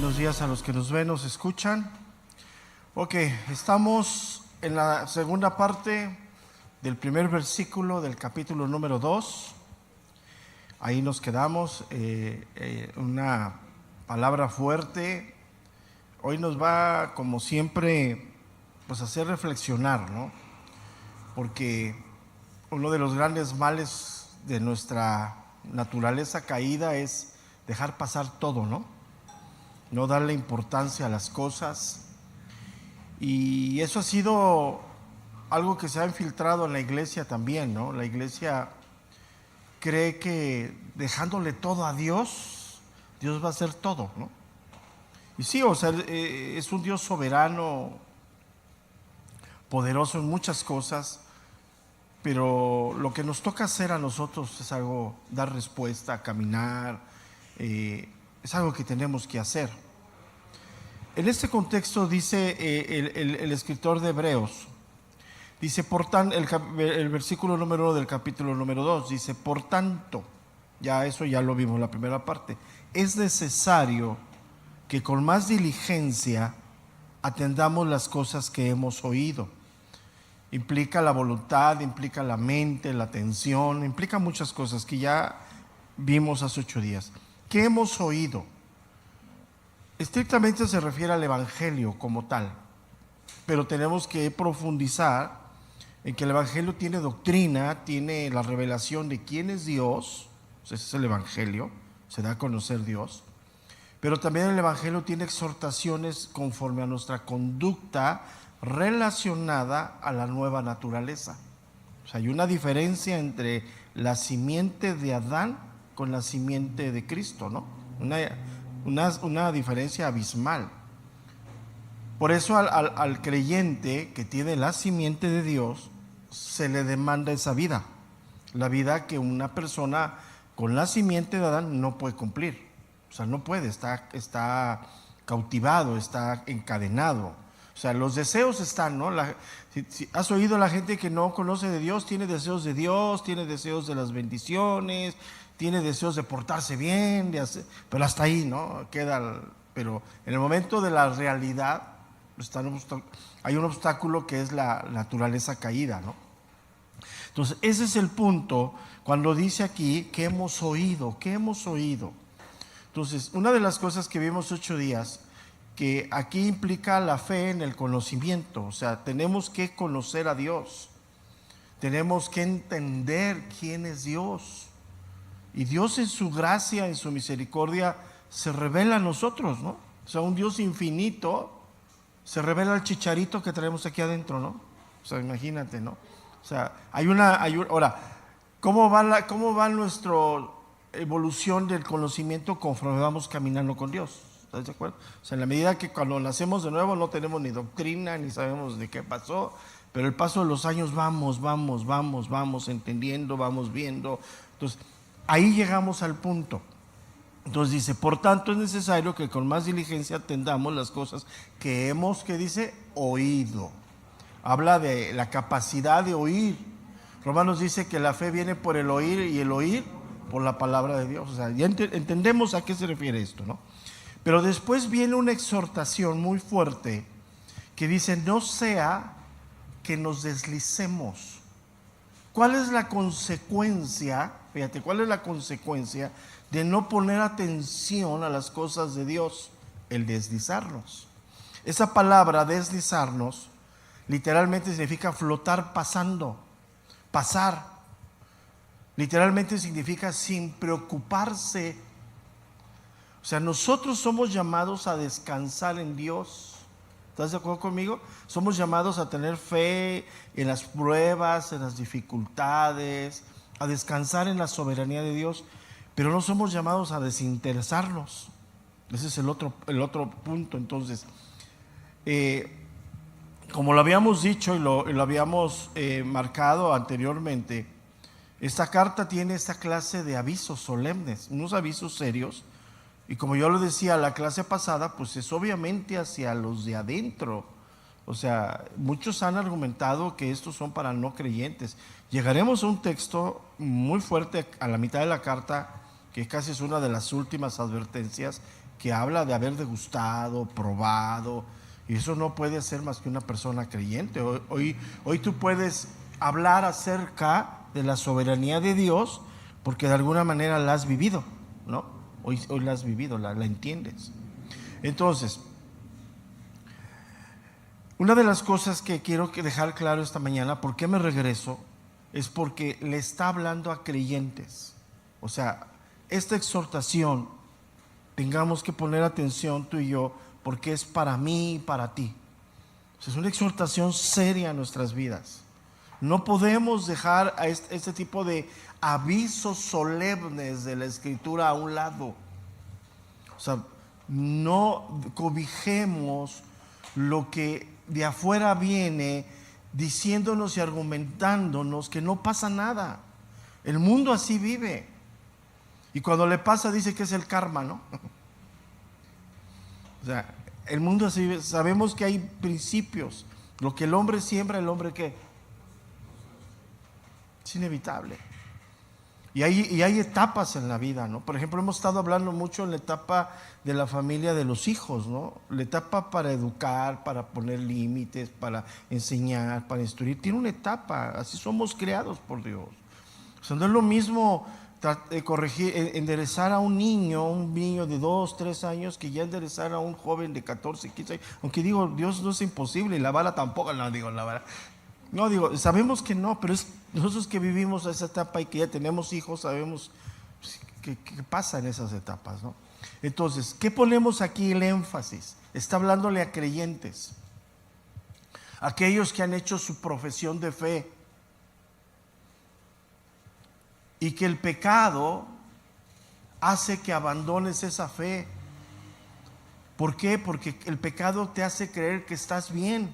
Buenos días a los que nos ven, nos escuchan. Ok, estamos en la segunda parte del primer versículo del capítulo número 2. Ahí nos quedamos. Una palabra fuerte. Hoy nos va, como siempre, pues a hacer reflexionar, ¿no? Porque uno de los grandes males de nuestra naturaleza caída es dejar pasar todo, ¿no? No darle importancia a las cosas. Y eso ha sido algo que se ha infiltrado en la iglesia también, ¿no? La iglesia cree que dejándole todo a Dios, Dios va a hacer todo, ¿no? Y sí, o sea, es un Dios soberano, poderoso en muchas cosas, pero lo que nos toca hacer a nosotros es algo, dar respuesta, caminar, es algo que tenemos que hacer. En este contexto dice el escritor de Hebreos, dice, el versículo número 1 del capítulo número 2, dice, por tanto, ya eso ya lo vimos en la primera parte, es necesario que con más diligencia atendamos las cosas que hemos oído. Implica la voluntad, implica la mente, la atención, implica muchas cosas que ya vimos hace 8 días. ¿Qué hemos oído? Estrictamente se refiere al Evangelio como tal, pero tenemos que profundizar en que el Evangelio tiene doctrina, tiene la revelación de quién es Dios, ese es el Evangelio, se da a conocer Dios, pero también el Evangelio tiene exhortaciones conforme a nuestra conducta relacionada a la nueva naturaleza. O sea, hay una diferencia entre la simiente de Adán con la simiente de Cristo, ¿no? Una diferencia abismal. Por eso al creyente que tiene la simiente de Dios se le demanda esa vida, la vida que una persona con la simiente de Adán no puede cumplir. O sea, no puede, está cautivado, está encadenado. O sea, los deseos están, ¿no? Si has oído a la gente que no conoce de Dios, tiene deseos de Dios, tiene deseos de las bendiciones, tiene deseos de portarse bien, pero hasta ahí, ¿no? Pero en el momento de la realidad hay un obstáculo que es la naturaleza caída, ¿no? Entonces, ese es el punto cuando dice aquí que hemos oído, ¿qué hemos oído? Entonces, una de las cosas que vimos 8 días, que aquí implica la fe en el conocimiento, o sea, tenemos que conocer a Dios, tenemos que entender quién es Dios, y Dios en su gracia, en su misericordia, se revela a nosotros, ¿no? O sea, un Dios infinito se revela al chicharito que traemos aquí adentro, ¿no? O sea, imagínate, ¿no? O sea, ahora, ¿cómo va nuestra evolución del conocimiento conforme vamos caminando con Dios? ¿Estás de acuerdo? O sea, en la medida que cuando nacemos de nuevo no tenemos ni doctrina, ni sabemos de qué pasó, pero el paso de los años vamos entendiendo, vamos viendo. Entonces, ahí llegamos al punto. Entonces dice, por tanto es necesario que con más diligencia atendamos las cosas que hemos, ¿qué dice? Oído. Habla de la capacidad de oír. Romanos dice que la fe viene por el oír y el oír por la palabra de Dios. O sea, ya entendemos a qué se refiere esto, ¿no? Pero después viene una exhortación muy fuerte que dice, no sea que nos deslicemos. ¿Cuál es la consecuencia? Fíjate, ¿cuál es la consecuencia de no poner atención a las cosas de Dios? El deslizarnos. Esa palabra deslizarnos literalmente significa flotar pasando, pasar. Literalmente significa sin preocuparse. O sea, nosotros somos llamados a descansar en Dios. ¿Estás de acuerdo conmigo? Somos llamados a tener fe en las pruebas, en las dificultades, a descansar en la soberanía de Dios, pero no somos llamados a desinteresarnos. Ese es el otro punto. Entonces, como lo habíamos dicho y lo habíamos marcado anteriormente, esta carta tiene esta clase de avisos solemnes, unos avisos serios. Y como yo lo decía la clase pasada, pues es obviamente hacia los de adentro. O sea, muchos han argumentado que estos son para no creyentes. Llegaremos a un texto muy fuerte a la mitad de la carta, que casi es una de las últimas advertencias, que habla de haber degustado, probado, y eso no puede ser más que una persona creyente. Hoy tú puedes hablar acerca de la soberanía de Dios porque de alguna manera la has vivido, ¿no? Hoy la has vivido, la entiendes. Entonces, una de las cosas que quiero dejar claro esta mañana, ¿por qué me regreso? Es porque le está hablando a creyentes. O sea, esta exhortación, tengamos que poner atención tú y yo, porque es para mí y para ti. O sea, es una exhortación seria a nuestras vidas. No podemos dejar a este tipo de avisos solemnes de la Escritura a un lado. O sea, no cobijemos lo que de afuera viene diciéndonos y argumentándonos que no pasa nada. El mundo así vive. Y cuando le pasa dice que es el karma, ¿no? O sea, el mundo así vive. Sabemos que hay principios. Lo que el hombre siembra, el hombre ¿qué? Es inevitable. Y hay etapas en la vida, ¿no? Por ejemplo, hemos estado hablando mucho en la etapa de la familia de los hijos, ¿no? La etapa para educar, para poner límites, para enseñar, para instruir. Tiene una etapa, así somos creados por Dios. O sea, no es lo mismo corregir, enderezar a un niño de 2, 3 años, que ya enderezar a un joven de 14, 15 años. Aunque digo, Dios no es imposible, y la vara tampoco, no digo la vara. No, digo, sabemos que no, pero es nosotros que vivimos esa etapa y que ya tenemos hijos, sabemos qué pasa en esas etapas, ¿no? Entonces, ¿qué ponemos aquí el énfasis? Está hablándole a creyentes, aquellos que han hecho su profesión de fe, y que el pecado hace que abandones esa fe. ¿Por qué? Porque el pecado te hace creer que estás bien.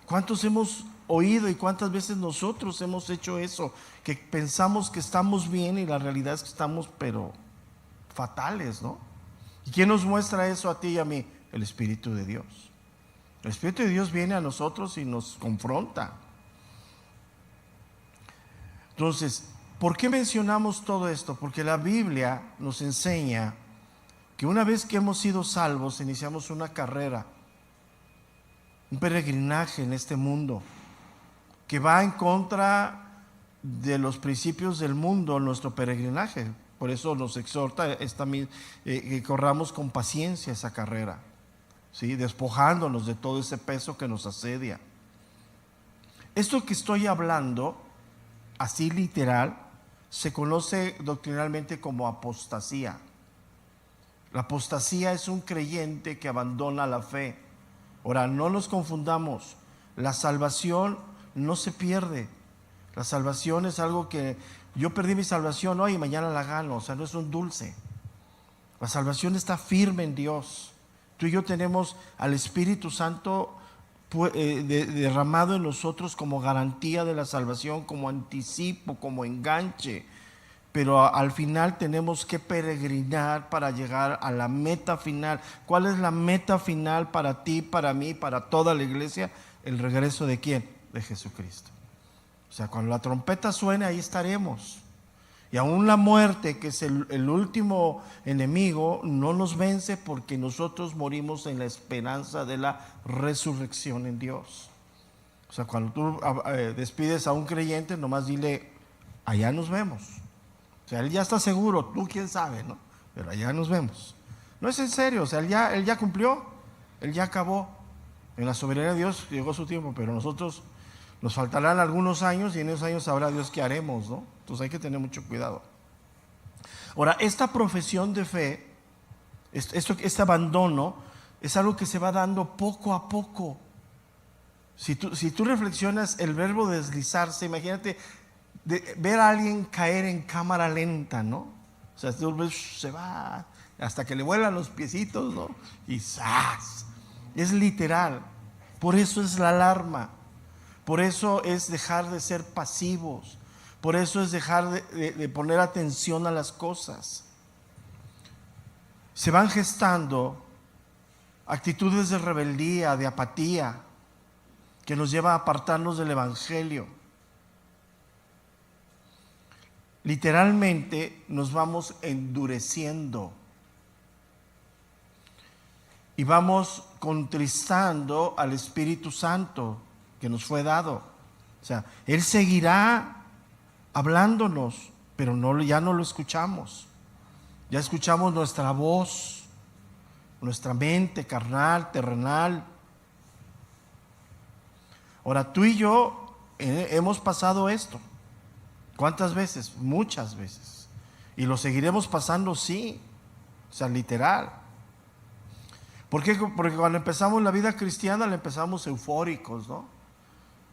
¿Cuántos hemos oído y cuántas veces nosotros hemos hecho eso? Que pensamos que estamos bien y la realidad es que estamos pero fatales, ¿no? ¿Y quién nos muestra eso a ti y a mí? El Espíritu de Dios. El Espíritu de Dios viene a nosotros y nos confronta. Entonces, ¿por qué mencionamos todo esto? Porque la Biblia nos enseña que una vez que hemos sido salvos, iniciamos una carrera, un peregrinaje en este mundo que va en contra de los principios del mundo, nuestro peregrinaje. Por eso nos exhorta que corramos con paciencia esa carrera, ¿sí? Despojándonos de todo ese peso que nos asedia. Esto que estoy hablando, así literal, se conoce doctrinalmente como apostasía. La apostasía es un creyente que abandona la fe. Ahora, no nos confundamos, la salvación no se pierde. La salvación es algo que yo perdí mi salvación hoy y mañana la gano, o sea, no es un dulce. La salvación está firme en Dios. Tú y yo tenemos al Espíritu Santo derramado en nosotros como garantía de la salvación, como anticipo, como enganche. Pero al final tenemos que peregrinar para llegar a la meta final. ¿Cuál es la meta final para ti, para mí, para toda la iglesia? El regreso ¿de quién? De Jesucristo. O sea, cuando la trompeta suene, ahí estaremos. Y aún la muerte, que es el último enemigo, no nos vence porque nosotros morimos en la esperanza de la resurrección en Dios. O sea, cuando tú despides a un creyente, nomás dile, allá nos vemos. O sea, él ya está seguro, tú quién sabe, ¿no? Pero allá nos vemos. No es en serio, o sea, él ya cumplió, él ya acabó. En la soberanía de Dios llegó su tiempo, pero nosotros nos faltarán algunos años y en esos años sabrá Dios qué haremos, ¿no? Entonces hay que tener mucho cuidado. Ahora, esta profesión de fe, este abandono, es algo que se va dando poco a poco. Si tú reflexionas el verbo deslizarse, imagínate ver a alguien caer en cámara lenta, ¿no? O sea, se va hasta que le vuelan los piecitos, ¿no? Y ¡zas! Es literal. Por eso es la alarma. Por eso es dejar de ser pasivos. Por eso es dejar de poner atención a las cosas. Se van gestando actitudes de rebeldía, de apatía, que nos lleva a apartarnos del Evangelio. Literalmente nos vamos endureciendo. y vamos contristando al Espíritu Santo que nos fue dado. O sea, Él seguirá hablándonos, pero ya no lo escuchamos. Ya escuchamos nuestra voz, nuestra mente carnal, terrenal. Ahora, tú y yo hemos pasado esto. ¿Cuántas veces? Muchas veces. Y lo seguiremos pasando, sí. O sea, literal. ¿Por qué? Porque cuando empezamos la vida cristiana, la empezamos eufóricos, ¿no?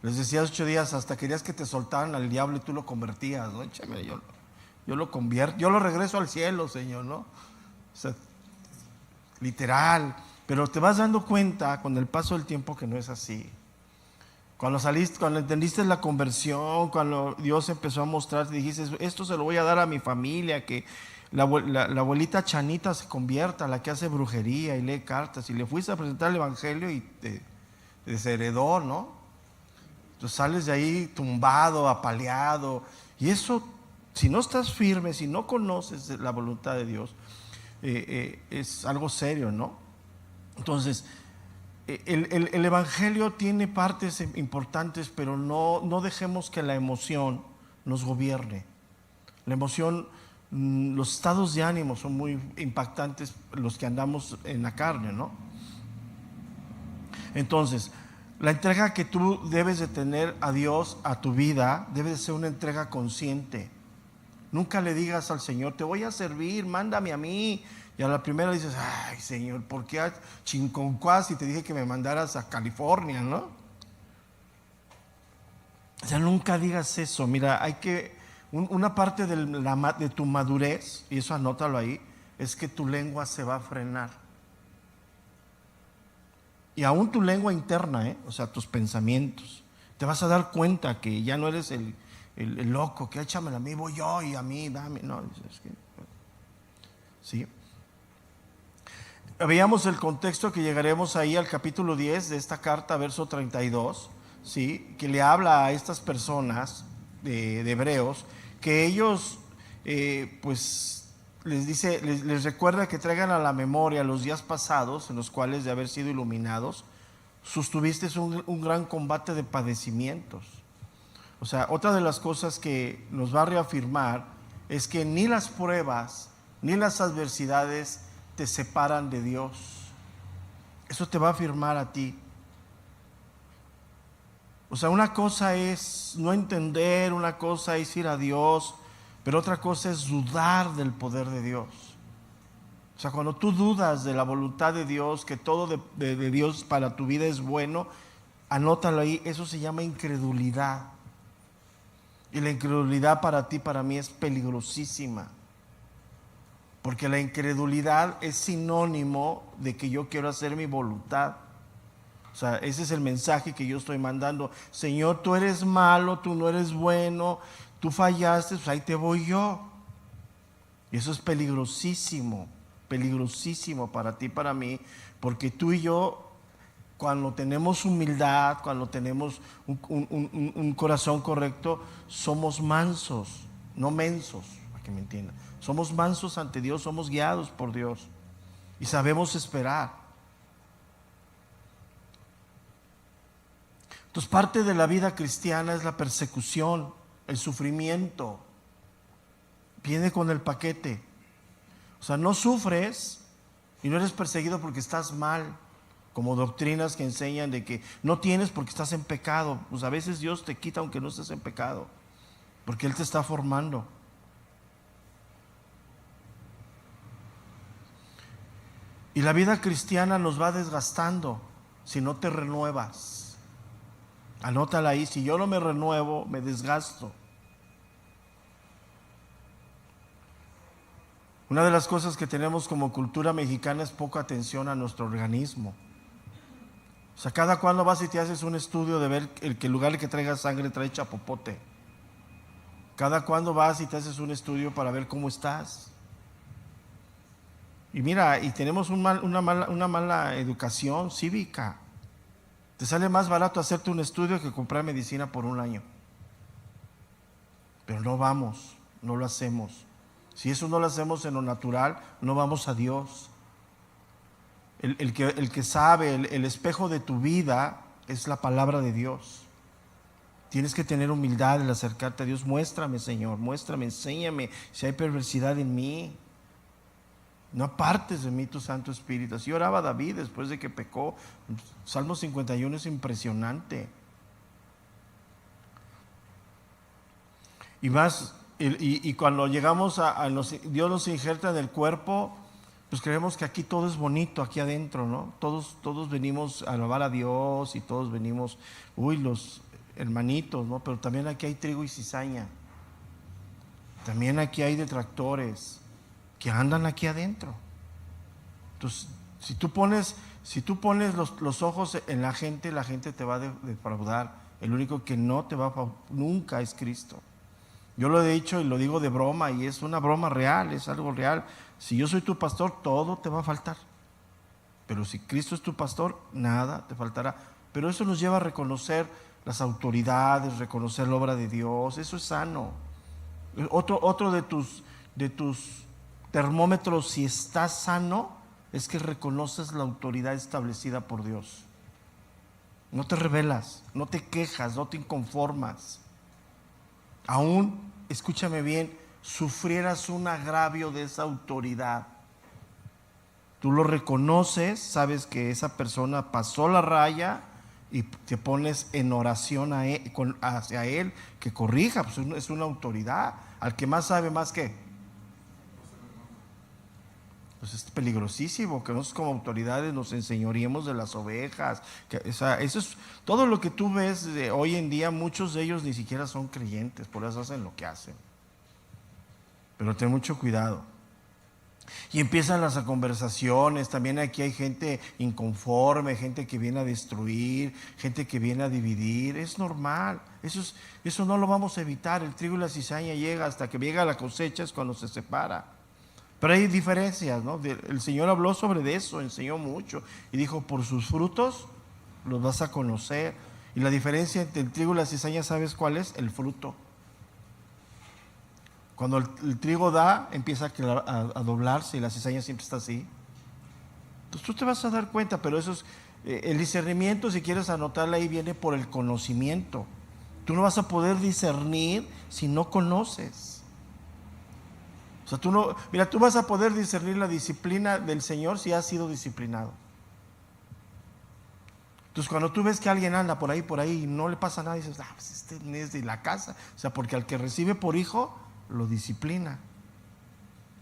Les decía 8 días, hasta querías que te soltaran al diablo y tú lo convertías, ¿no? Échame, yo lo convierto, yo lo regreso al cielo, Señor, ¿no? O sea, literal. Pero te vas dando cuenta con el paso del tiempo que no es así. Cuando saliste, cuando entendiste la conversión, cuando Dios empezó a mostrarte, dijiste, esto se lo voy a dar a mi familia, que la abuelita Chanita se convierta, la que hace brujería y lee cartas, y le fuiste a presentar el evangelio y te desheredó, ¿no? Entonces sales de ahí tumbado, apaleado, y eso, si no estás firme, si no conoces la voluntad de Dios, es algo serio, ¿no? Entonces, el evangelio tiene partes importantes, pero no dejemos que la emoción nos gobierne. La emoción, los estados de ánimo son muy impactantes, los que andamos en la carne, ¿no? Entonces, la entrega que tú debes de tener a Dios, a tu vida, debe de ser una entrega consciente. Nunca le digas al Señor, te voy a servir, mándame a mí. Y a la primera dices, ay, Señor, ¿por qué a Chinconcuás si te dije que me mandaras a California, no? O sea, nunca digas eso. Mira, hay que, una parte de tu madurez, y eso anótalo ahí, es que tu lengua se va a frenar. Y aún tu lengua interna, o sea, tus pensamientos. Te vas a dar cuenta que ya no eres el loco, que échamela a mí, voy yo, y a mí, dame. No, es que, sí. Veíamos el contexto que llegaremos ahí al capítulo 10 de esta carta, verso 32, ¿sí? Que le habla a estas personas de hebreos, que ellos, pues, les dice, les recuerda que traigan a la memoria los días pasados en los cuales, de haber sido iluminados, sostuviste un gran combate de padecimientos. O sea, otra de las cosas que nos va a reafirmar es que ni las pruebas ni las adversidades te separan de Dios. Eso te va a afirmar a ti. O sea, una cosa es no entender, una cosa es ir a Dios, pero otra cosa es dudar del poder de Dios. O sea, cuando tú dudas de la voluntad de Dios, que todo de Dios para tu vida es bueno, anótalo ahí, eso se llama incredulidad. Y la incredulidad para ti, para mí, es peligrosísima. Porque la incredulidad es sinónimo de que yo quiero hacer mi voluntad. O sea, ese es el mensaje que yo estoy mandando. Señor, tú eres malo, tú no eres bueno, tú fallaste, pues ahí te voy yo. Y eso es peligrosísimo, peligrosísimo para ti, para mí, porque tú y yo, cuando tenemos humildad, cuando tenemos un corazón correcto, somos mansos, no mensos, para que me entiendan. Somos mansos ante Dios, somos guiados por Dios y sabemos esperar. Entonces, parte de la vida cristiana es la persecución, el sufrimiento. Viene con el paquete. O sea, no sufres y no eres perseguido porque estás mal, como doctrinas que enseñan de que no tienes porque estás en pecado. Pues a veces Dios te quita aunque no estés en pecado, porque Él te está formando. Y la vida cristiana nos va desgastando si no te renuevas. Anótala ahí, si yo no me renuevo, me desgasto. Una de las cosas que tenemos como cultura mexicana es poca atención a nuestro organismo. O sea, cada cuando vas y te haces un estudio de ver que el lugar que traiga sangre trae chapopote. Cada cuando vas y te haces un estudio para ver cómo estás. Y mira, y tenemos una mala educación cívica. Te sale más barato hacerte un estudio que comprar medicina por un año. Pero no vamos, no lo hacemos. Si eso no lo hacemos en lo natural, no vamos a Dios. el que sabe, el espejo de tu vida es la palabra de Dios. Tienes que tener humildad al acercarte a Dios. Muéstrame, Señor, muéstrame, enséñame si hay perversidad en mí. No apartes de mí tu Santo Espíritu. Así oraba David después de que pecó. Salmo 51 es impresionante. Y más, y cuando llegamos Dios nos injerta en el cuerpo, pues creemos que aquí todo es bonito, aquí adentro, ¿no? Todos venimos a alabar a Dios y todos venimos, los hermanitos, ¿no? Pero también aquí hay trigo y cizaña. También aquí hay detractores que andan aquí adentro. Entonces, si tú pones los ojos en la gente te va a defraudar. El único que no te va a nunca es Cristo. Yo lo he dicho y lo digo de broma, y es una broma real, es algo real. Si yo soy tu pastor, todo te va a faltar. Pero si Cristo es tu pastor, nada te faltará. Pero eso nos lleva a reconocer las autoridades, reconocer la obra de Dios. Eso es sano. Otro de tus termómetros, si estás sano, es que reconoces la autoridad establecida por Dios. No te rebelas, no te quejas, no te inconformas. Aún, escúchame bien, sufrieras un agravio de esa autoridad. Tú lo reconoces, sabes que esa persona pasó la raya y te pones en oración hacia él, que corrija, pues es una autoridad. Al que más sabe, más que, pues es peligrosísimo que nosotros como autoridades nos enseñoreemos de las ovejas. Eso es todo lo que tú ves hoy en día. Muchos de ellos ni siquiera son creyentes, por eso hacen lo que hacen. Pero ten mucho cuidado. Y empiezan las conversaciones. También aquí hay gente inconforme, gente que viene a destruir, gente que viene a dividir. Es normal. Eso no lo vamos a evitar. El trigo y la cizaña llega hasta que llega la cosecha, es cuando se separa. Pero hay diferencias, ¿no? El Señor habló sobre eso, enseñó mucho y dijo: por sus frutos los vas a conocer. Y la diferencia entre el trigo y la cizaña, ¿sabes cuál es? El fruto. Cuando el trigo da, empieza a doblarse, y la cizaña siempre está así. Entonces tú te vas a dar cuenta, pero eso es el discernimiento. Si quieres anotarla ahí, viene por el conocimiento. Tú no vas a poder discernir si no conoces. O sea, tú vas a poder discernir la disciplina del Señor si has sido disciplinado. Entonces, cuando tú ves que alguien anda por ahí y no le pasa nada, dices: pues este es de la casa. O sea, porque al que recibe por hijo, lo disciplina.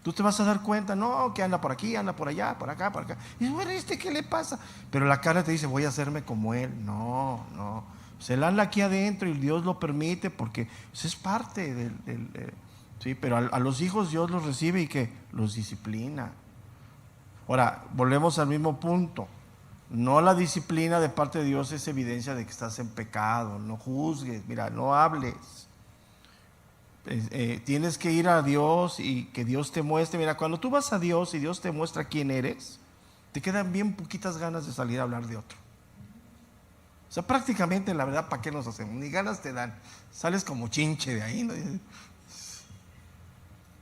Tú te vas a dar cuenta, no, que anda por aquí, anda por allá, por acá, por acá. Y dices: bueno, ¿qué le pasa? Pero la cara te dice: voy a hacerme como él. No. Se él anda aquí adentro y Dios lo permite porque eso es parte del sí, pero a los hijos Dios los recibe y que los disciplina. Ahora, volvemos al mismo punto. No, la disciplina de parte de Dios es evidencia de que estás en pecado. No juzgues, mira, no hables. Tienes que ir a Dios y que Dios te muestre. Mira, cuando tú vas a Dios y Dios te muestra quién eres, te quedan bien poquitas ganas de salir a hablar de otro. O sea, prácticamente, la verdad, ¿para qué nos hacemos? Ni ganas te dan. Sales como chinche de ahí, ¿no?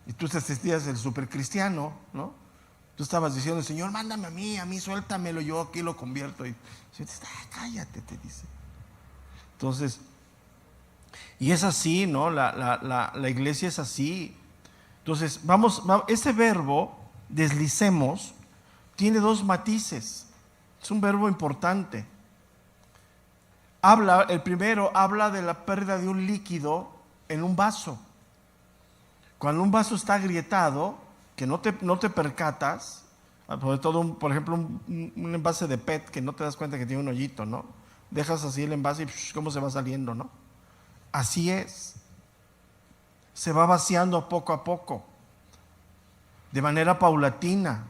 Y tú te sentías el super cristiano, ¿no? Tú estabas diciendo: Señor, mándame a mí, suéltamelo, yo aquí lo convierto. Y dices: cállate, te dice. Entonces, y es así, ¿no? La iglesia es así. Entonces, vamos, este verbo, deslicemos, tiene dos matices. Es un verbo importante. El primero habla de la pérdida de un líquido en un vaso. Cuando un vaso está agrietado, que no te percatas, sobre todo, por ejemplo, un envase de PET, que no te das cuenta que tiene un hoyito, ¿no? Dejas así el envase y cómo se va saliendo, ¿no? Así es. Se va vaciando poco a poco, de manera paulatina.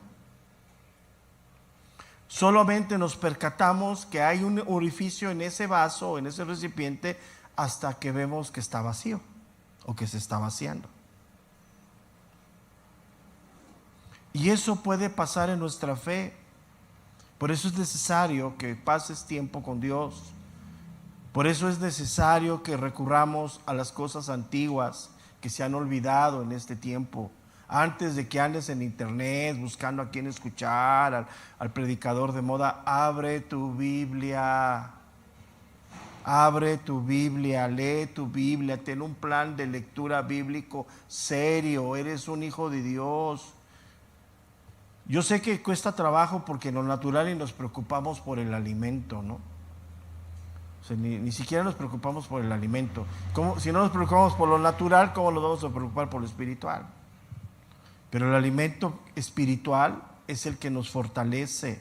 Solamente nos percatamos que hay un orificio en ese vaso o en ese recipiente hasta que vemos que está vacío o que se está vaciando. Y eso puede pasar en nuestra fe. Por eso es necesario que pases tiempo con Dios. Por eso es necesario que recurramos a las cosas antiguas que se han olvidado en este tiempo, Antes de que andes en internet buscando a quién escuchar, al predicador de moda, abre tu Biblia. Abre tu Biblia, lee tu Biblia, ten un plan de lectura bíblico serio. Eres un hijo de Dios. Yo sé que cuesta trabajo porque en lo natural y nos preocupamos por el alimento, ¿no? O sea, ni siquiera nos preocupamos por el alimento. Si no nos preocupamos por lo natural, ¿cómo nos vamos a preocupar por lo espiritual? Pero el alimento espiritual es el que nos fortalece.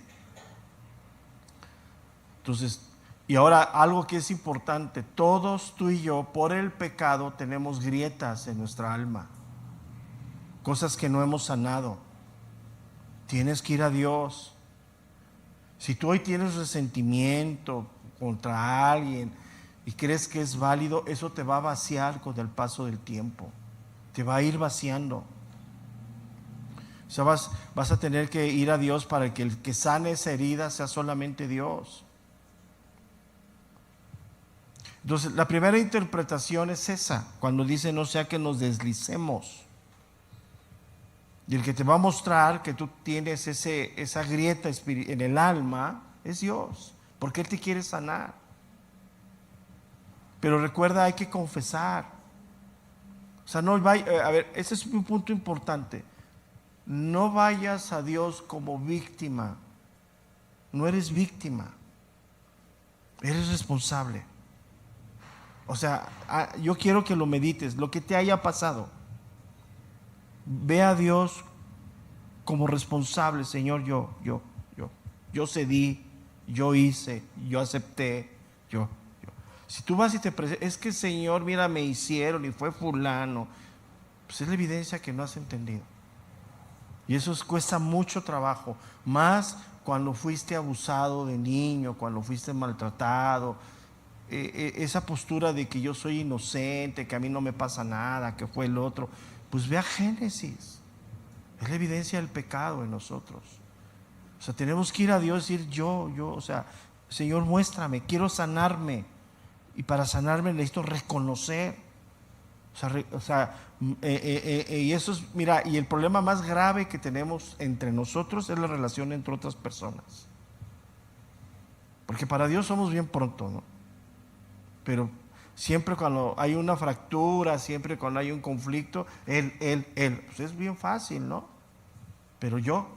Entonces, y ahora algo que es importante, todos tú y yo por el pecado tenemos grietas en nuestra alma, cosas que no hemos sanado. Tienes que ir a Dios. Si tú hoy tienes resentimiento contra alguien y crees que es válido, eso te va a vaciar con el paso del tiempo. Te va a ir vaciando. O sea, vas a tener que ir a Dios para que el que sane esa herida sea solamente Dios. Entonces, la primera interpretación es esa, cuando dice no sea que nos deslicemos. Y el que te va a mostrar que tú tienes esa grieta en el alma es Dios, porque Él te quiere sanar. Pero recuerda, hay que confesar. O sea, no vaya, a ver, ese es un punto importante. No vayas a Dios como víctima. No eres víctima. Eres responsable. O sea, yo quiero que lo medites, lo que te haya pasado. Ve a Dios como responsable. Señor, yo cedí, yo hice, yo acepté, yo. Si tú vas y te presentas, es que Señor, mira, me hicieron y fue fulano, pues es la evidencia que no has entendido. Y eso cuesta mucho trabajo, más cuando fuiste abusado de niño, cuando fuiste maltratado. Esa postura de que yo soy inocente, que a mí no me pasa nada, que fue el otro, pues ve a Génesis. Es la evidencia del pecado en nosotros. O sea, tenemos que ir a Dios y decir o sea, Señor, muéstrame, quiero sanarme. Y para sanarme necesito reconocer. Y eso es, mira, y el problema más grave que tenemos entre nosotros es la relación entre otras personas. Porque para Dios somos bien pronto, ¿no? Pero siempre cuando hay una fractura, siempre cuando hay un conflicto, él, pues es bien fácil, ¿no? Pero yo.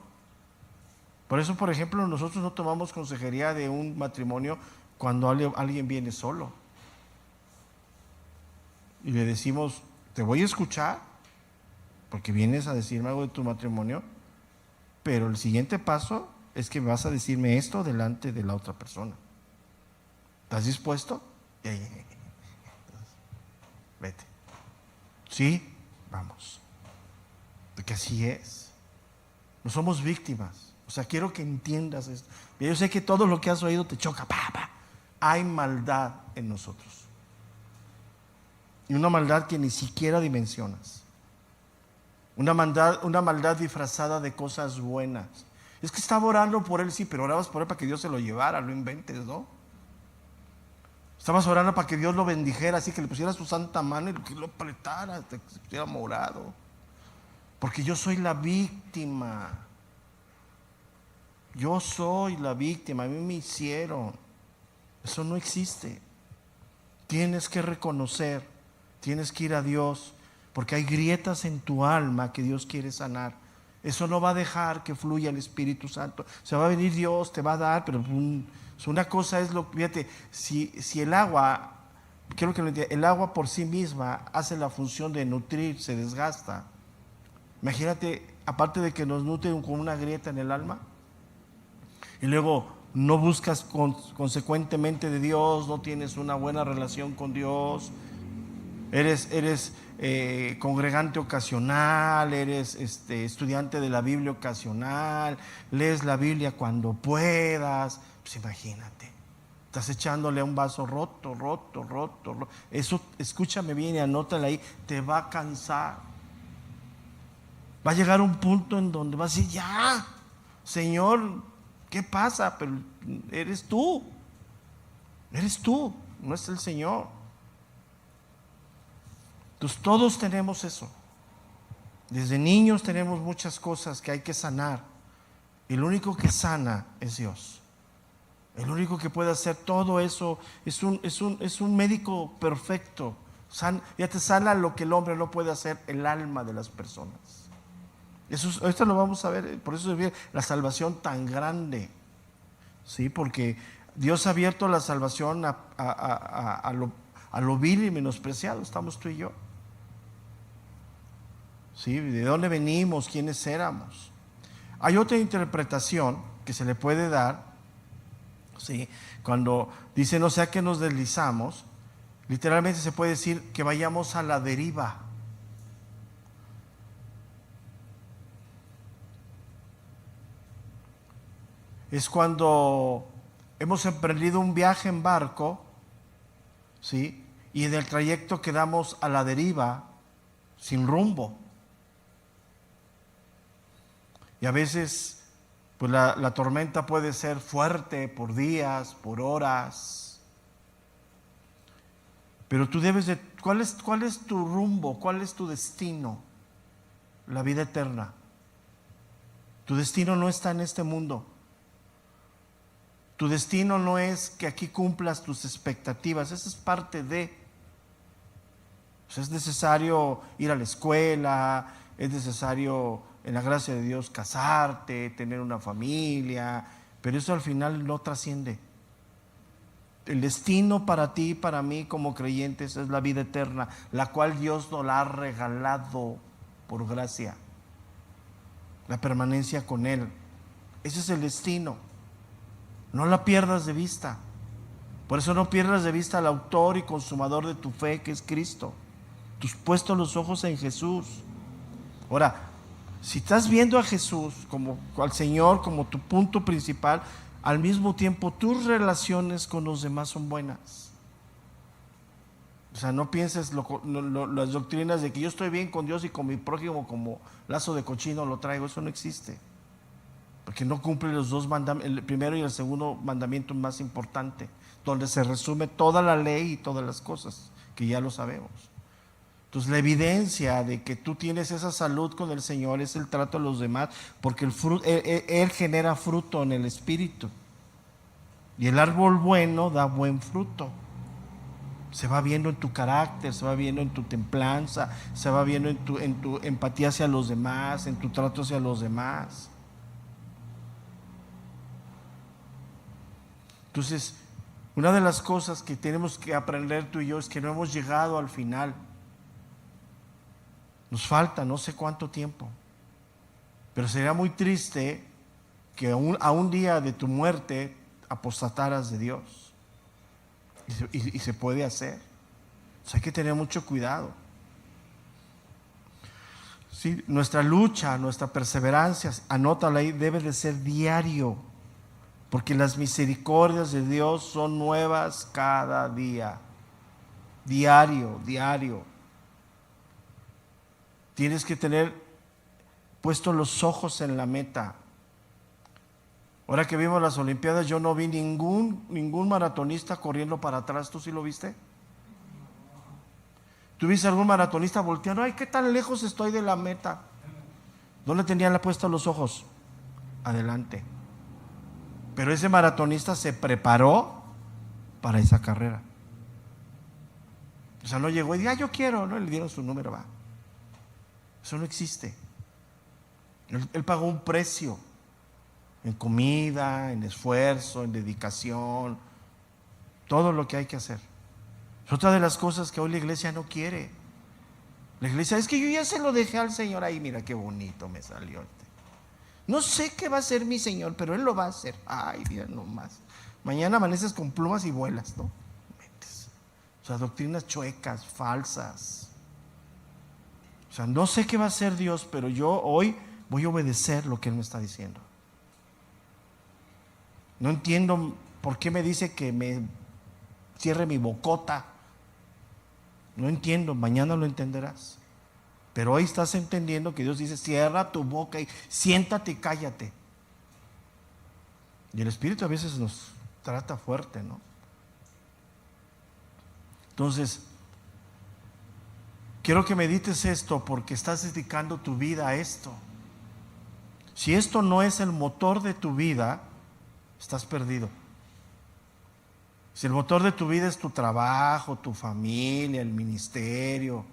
Por eso, por ejemplo, nosotros no tomamos consejería de un matrimonio cuando alguien viene solo. Y le decimos, te voy a escuchar, porque vienes a decirme algo de tu matrimonio, pero el siguiente paso es que vas a decirme esto delante de la otra persona. ¿Estás dispuesto? Vete. Sí, vamos. Porque así es. No somos víctimas. O sea, quiero que entiendas esto. Yo sé que todo lo que has oído te choca. Hay maldad en nosotros. Y una maldad que ni siquiera dimensionas. Una maldad disfrazada de cosas buenas. Es que estaba orando por él, sí, pero orabas por él para que Dios se lo llevara, lo inventes, ¿no? Estabas orando para que Dios lo bendijera, así que le pusiera su santa mano y que lo apretara hasta que se pusiera morado. Porque yo soy la víctima. Yo soy la víctima, a mí me hicieron. Eso no existe. Tienes que reconocer, tienes que ir a Dios, porque hay grietas en tu alma que Dios quiere sanar. Eso no va a dejar que fluya el Espíritu Santo. Se va a venir Dios, te va a dar, pero una cosa es fíjate, si el agua, quiero que lo entiendas, el agua por sí misma hace la función de nutrir, se desgasta. Imagínate, aparte de que nos nutre con una grieta en el alma, y luego no buscas consecuentemente de Dios, no tienes una buena relación con Dios, eres congregante ocasional, eres estudiante de la Biblia ocasional, lees la Biblia cuando puedas, pues imagínate, estás echándole a un vaso roto. Eso, escúchame bien y anótale ahí, te va a cansar. Va a llegar un punto en donde vas a decir, ya, Señor, ¿qué pasa? Pero eres tú, no es el Señor. Entonces todos tenemos eso. Desde niños tenemos muchas cosas que hay que sanar. Y el único que sana es Dios. El único que puede hacer todo eso es un médico perfecto. Ya te sana lo que el hombre no puede hacer, el alma de las personas. Esto lo vamos a ver, por eso es la salvación tan grande. ¿Sí? Porque Dios ha abierto la salvación a lo vil y menospreciado. Estamos tú y yo. ¿Sí? ¿De dónde venimos? ¿Quiénes éramos? Hay otra interpretación que se le puede dar, ¿sí? Cuando dice no sea que nos deslizamos, literalmente se puede decir que vayamos a la deriva. Es cuando hemos emprendido un viaje en barco, ¿sí? Y en el trayecto quedamos a la deriva, sin rumbo. Y a veces, pues la tormenta puede ser fuerte por días, por horas. Pero tú debes de... ¿Cuál es tu rumbo? ¿Cuál es tu destino? La vida eterna. Tu destino no está en este mundo. Tu destino no es que aquí cumplas tus expectativas. Esa es parte de... O sea, es necesario ir a la escuela, es necesario, en la gracia de Dios, casarte, tener una familia, pero eso al final no trasciende. El destino para ti y para mí como creyentes es la vida eterna, la cual Dios nos la ha regalado por gracia. La permanencia con Él. Ese es el destino. No la pierdas de vista. Por eso no pierdas de vista al autor y consumador de tu fe, que es Cristo. Tú has puesto los ojos en Jesús. Ahora, si estás viendo a Jesús como al Señor, como tu punto principal, al mismo tiempo tus relaciones con los demás son buenas. O sea, no pienses las doctrinas de que yo estoy bien con Dios y con mi prójimo como lazo de cochino lo traigo. Eso no existe. Porque no cumple los dos mandamientos, el primero y el segundo mandamiento más importante, donde se resume toda la ley y todas las cosas, que ya lo sabemos. Entonces la evidencia de que tú tienes esa salud con el Señor es el trato a los demás, porque Él genera fruto en el Espíritu. Y el árbol bueno da buen fruto. Se va viendo en tu carácter, se va viendo en tu templanza, se va viendo en tu empatía hacia los demás, en tu trato hacia los demás. Entonces, una de las cosas que tenemos que aprender tú y yo es que no hemos llegado al final. Nos falta no sé cuánto tiempo. Pero sería muy triste que a un día de tu muerte apostataras de Dios. Y se puede hacer. O sea, hay que tener mucho cuidado. Sí, nuestra lucha, nuestra perseverancia, anótala ahí, debe de ser diario. Porque las misericordias de Dios son nuevas cada día. Diario, diario. Tienes que tener puestos los ojos en la meta. Ahora que vimos las Olimpiadas, yo no vi ningún maratonista corriendo para atrás. ¿Tú sí lo viste? ¿Tú viste algún maratonista volteando? Ay, ¿qué tan lejos estoy de la meta? ¿Dónde tenían puestos los ojos? Adelante. Pero ese maratonista se preparó para esa carrera. O sea, no llegó y dijo, yo quiero, no le dieron su número, va. Eso no existe. Él pagó un precio en comida, en esfuerzo, en dedicación, todo lo que hay que hacer. Es otra de las cosas que hoy la iglesia no quiere. La iglesia, es que yo ya se lo dejé al Señor ahí, mira qué bonito me salió. No sé qué va a hacer mi Señor, pero Él lo va a hacer. Ay, mira nomás. Mañana amaneces con plumas y vuelas, ¿no? O sea, doctrinas chuecas, falsas. O sea, no sé qué va a hacer Dios, pero yo hoy voy a obedecer lo que Él me está diciendo. No entiendo por qué me dice que me cierre mi bocota. No entiendo, mañana lo entenderás. Pero hoy estás entendiendo que Dios dice, cierra tu boca y siéntate y cállate. Y el Espíritu a veces nos trata fuerte, ¿no? Entonces, quiero que medites esto porque estás dedicando tu vida a esto. Si esto no es el motor de tu vida, estás perdido. Si el motor de tu vida es tu trabajo, tu familia, el ministerio,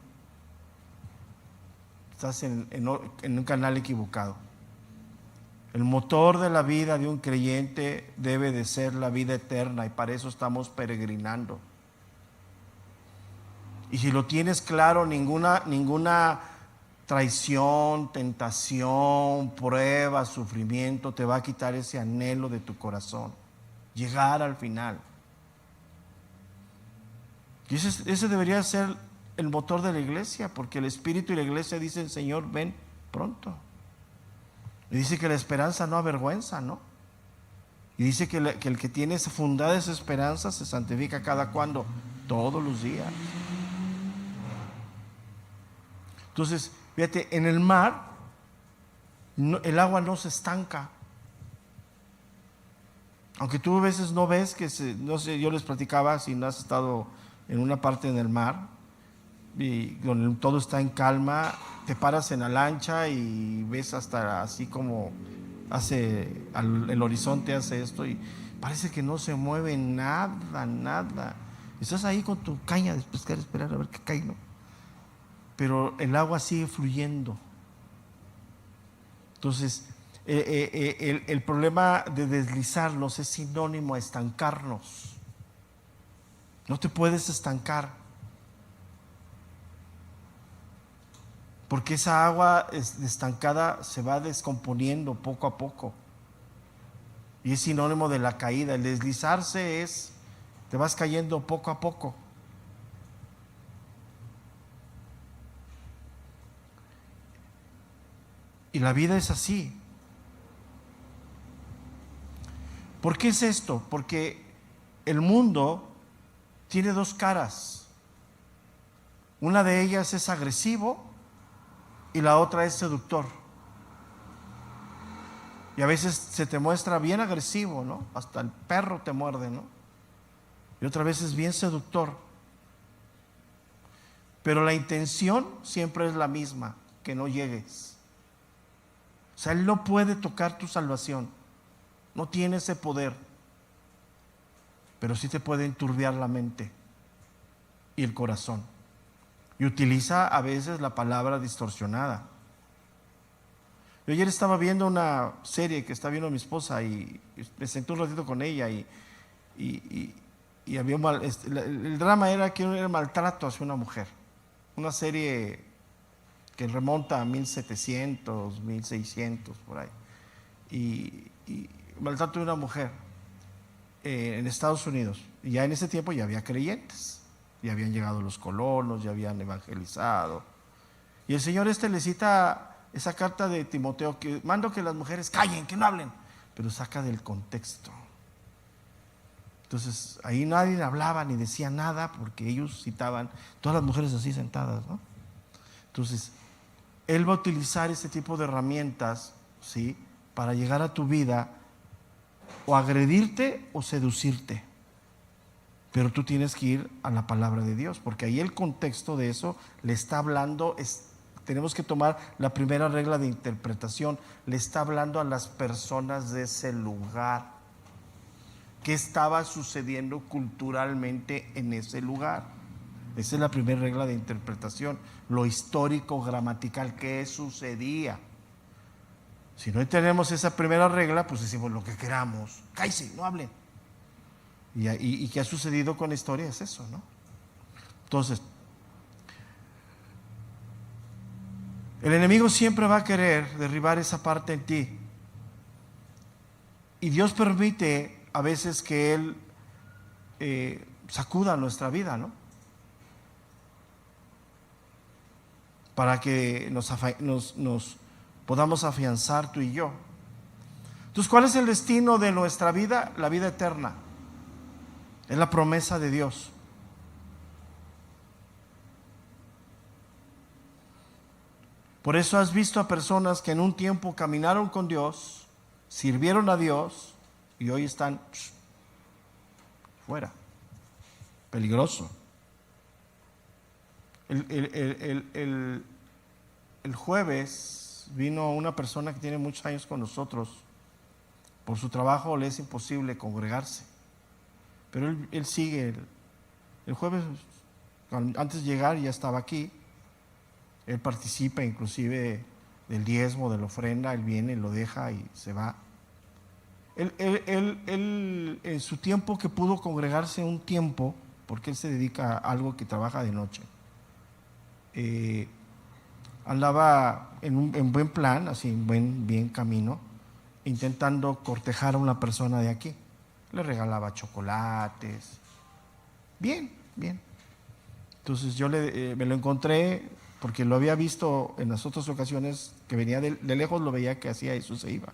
estás en un canal equivocado. El motor de la vida de un creyente debe de ser la vida eterna y para eso estamos peregrinando. Y si lo tienes claro, ninguna traición, tentación, prueba, sufrimiento te va a quitar ese anhelo de tu corazón. Llegar al final. Y ese debería ser el motor de la iglesia, porque el Espíritu y la iglesia dicen: Señor, ven pronto. Y dice que la esperanza no avergüenza, ¿no? Y dice que el que tiene fundada esa esperanza se santifica cada cuando, todos los días. Entonces, fíjate, en el mar el agua no se estanca. Aunque tú a veces no ves que no sé, yo les platicaba, si no has estado en una parte en el mar y donde todo está en calma, te paras en la lancha y ves hasta así como el horizonte hace esto y parece que no se mueve nada. Estás ahí con tu caña de pescar, esperar a ver qué cae, ¿no? Pero el agua sigue fluyendo. Entonces, el problema de deslizarnos es sinónimo a estancarnos. No te puedes estancar, porque esa agua estancada se va descomponiendo poco a poco y es sinónimo de la caída. El deslizarse te vas cayendo poco a poco. Y la vida es así. ¿Por qué es esto? Porque el mundo tiene dos caras. Una de ellas es agresivo y la otra es seductor. Y a veces se te muestra bien agresivo, ¿no? Hasta el perro te muerde, ¿no? Y otra vez es bien seductor. Pero la intención siempre es la misma, que no llegues. O sea, Él no puede tocar tu salvación. No tiene ese poder. Pero sí te puede enturbiar la mente y el corazón. Y utiliza a veces la palabra distorsionada. Yo ayer estaba viendo una serie que está viendo mi esposa y me senté un ratito con ella y había el drama era que era maltrato hacia una mujer. Una serie que remonta a 1700, 1600, por ahí. Y maltrato de una mujer en Estados Unidos. Y ya en ese tiempo ya había creyentes. Ya habían llegado los colonos, ya habían evangelizado. Y el Señor le cita esa carta de Timoteo, que mando que las mujeres callen, que no hablen, pero saca del contexto. Entonces ahí nadie hablaba ni decía nada porque ellos citaban, todas las mujeres así sentadas, ¿no? Entonces Él va a utilizar este tipo de herramientas, ¿sí?, para llegar a tu vida o agredirte o seducirte. Pero tú tienes que ir a la palabra de Dios, porque ahí el contexto de eso le está hablando, tenemos que tomar la primera regla de interpretación, le está hablando a las personas de ese lugar. ¿Qué estaba sucediendo culturalmente en ese lugar? Esa es la primera regla de interpretación, lo histórico, gramatical, ¿qué sucedía? Si no tenemos esa primera regla, pues decimos lo que queramos, cállese, no hablen. Y qué ha sucedido con la historia es eso, ¿no? Entonces, el enemigo siempre va a querer derribar esa parte en ti. Y Dios permite a veces que Él sacuda nuestra vida, ¿no? Para que nos podamos afianzar tú y yo. Entonces, ¿cuál es el destino de nuestra vida? La vida eterna. Es la promesa de Dios. Por eso has visto a personas que en un tiempo caminaron con Dios, sirvieron a Dios y hoy están fuera. Peligroso. El jueves vino una persona que tiene muchos años con nosotros. Por su trabajo le es imposible congregarse. Pero él sigue. El jueves, antes de llegar, ya estaba aquí. Él participa inclusive del diezmo, de la ofrenda. Él viene, lo deja y se va. Él en su tiempo que pudo congregarse un tiempo, porque él se dedica a algo que trabaja de noche, andaba en buen plan, así en bien camino, intentando cortejar a una persona de aquí. Le regalaba chocolates. Bien. Entonces yo me lo encontré, porque lo había visto en las otras ocasiones que venía de lejos, lo veía que hacía eso, se iba.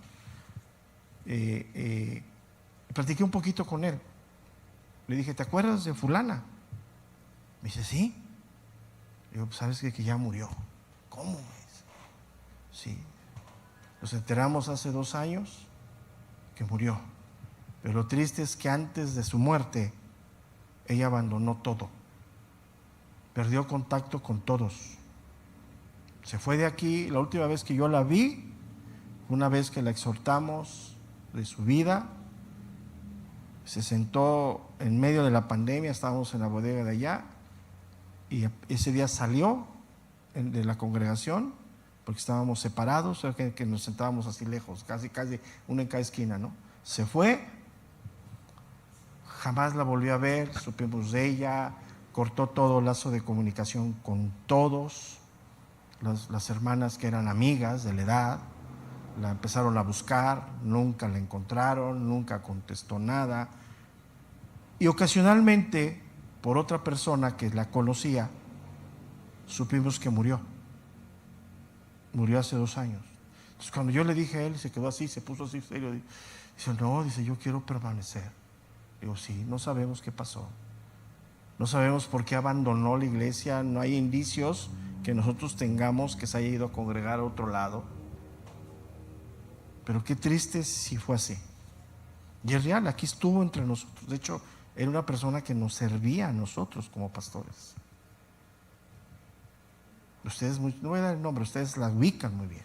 Platiqué un poquito con él. Le dije, ¿te acuerdas de fulana? Me dice, sí. Le digo, pues sabes que ya murió. ¿Cómo? Me dice. Sí. Nos enteramos hace 2 años que murió. Pero lo triste es que antes de su muerte, ella abandonó todo. Perdió contacto con todos. Se fue de aquí. La última vez que yo la vi, una vez que la exhortamos de su vida, se sentó en medio de la pandemia, estábamos en la bodega de allá, y ese día salió de la congregación, porque estábamos separados, o sea, que nos sentábamos así lejos, casi uno en cada esquina, ¿no? Se fue, jamás la volví a ver, supimos de ella, cortó todo lazo de comunicación con todos, las hermanas que eran amigas de la edad, la empezaron a buscar, nunca la encontraron, nunca contestó nada. Y ocasionalmente, por otra persona que la conocía, supimos que murió. Murió hace 2 años. Entonces cuando yo le dije a él, se quedó así, se puso así serio. Dice, no, dice, yo quiero permanecer. Digo, sí, no sabemos qué pasó. No sabemos por qué abandonó la iglesia. No hay indicios que nosotros tengamos que se haya ido a congregar a otro lado. Pero qué triste si fue así. Y es real, aquí estuvo entre nosotros. De hecho, era una persona que nos servía a nosotros como pastores. Ustedes, no voy a dar el nombre, ustedes la ubican muy bien.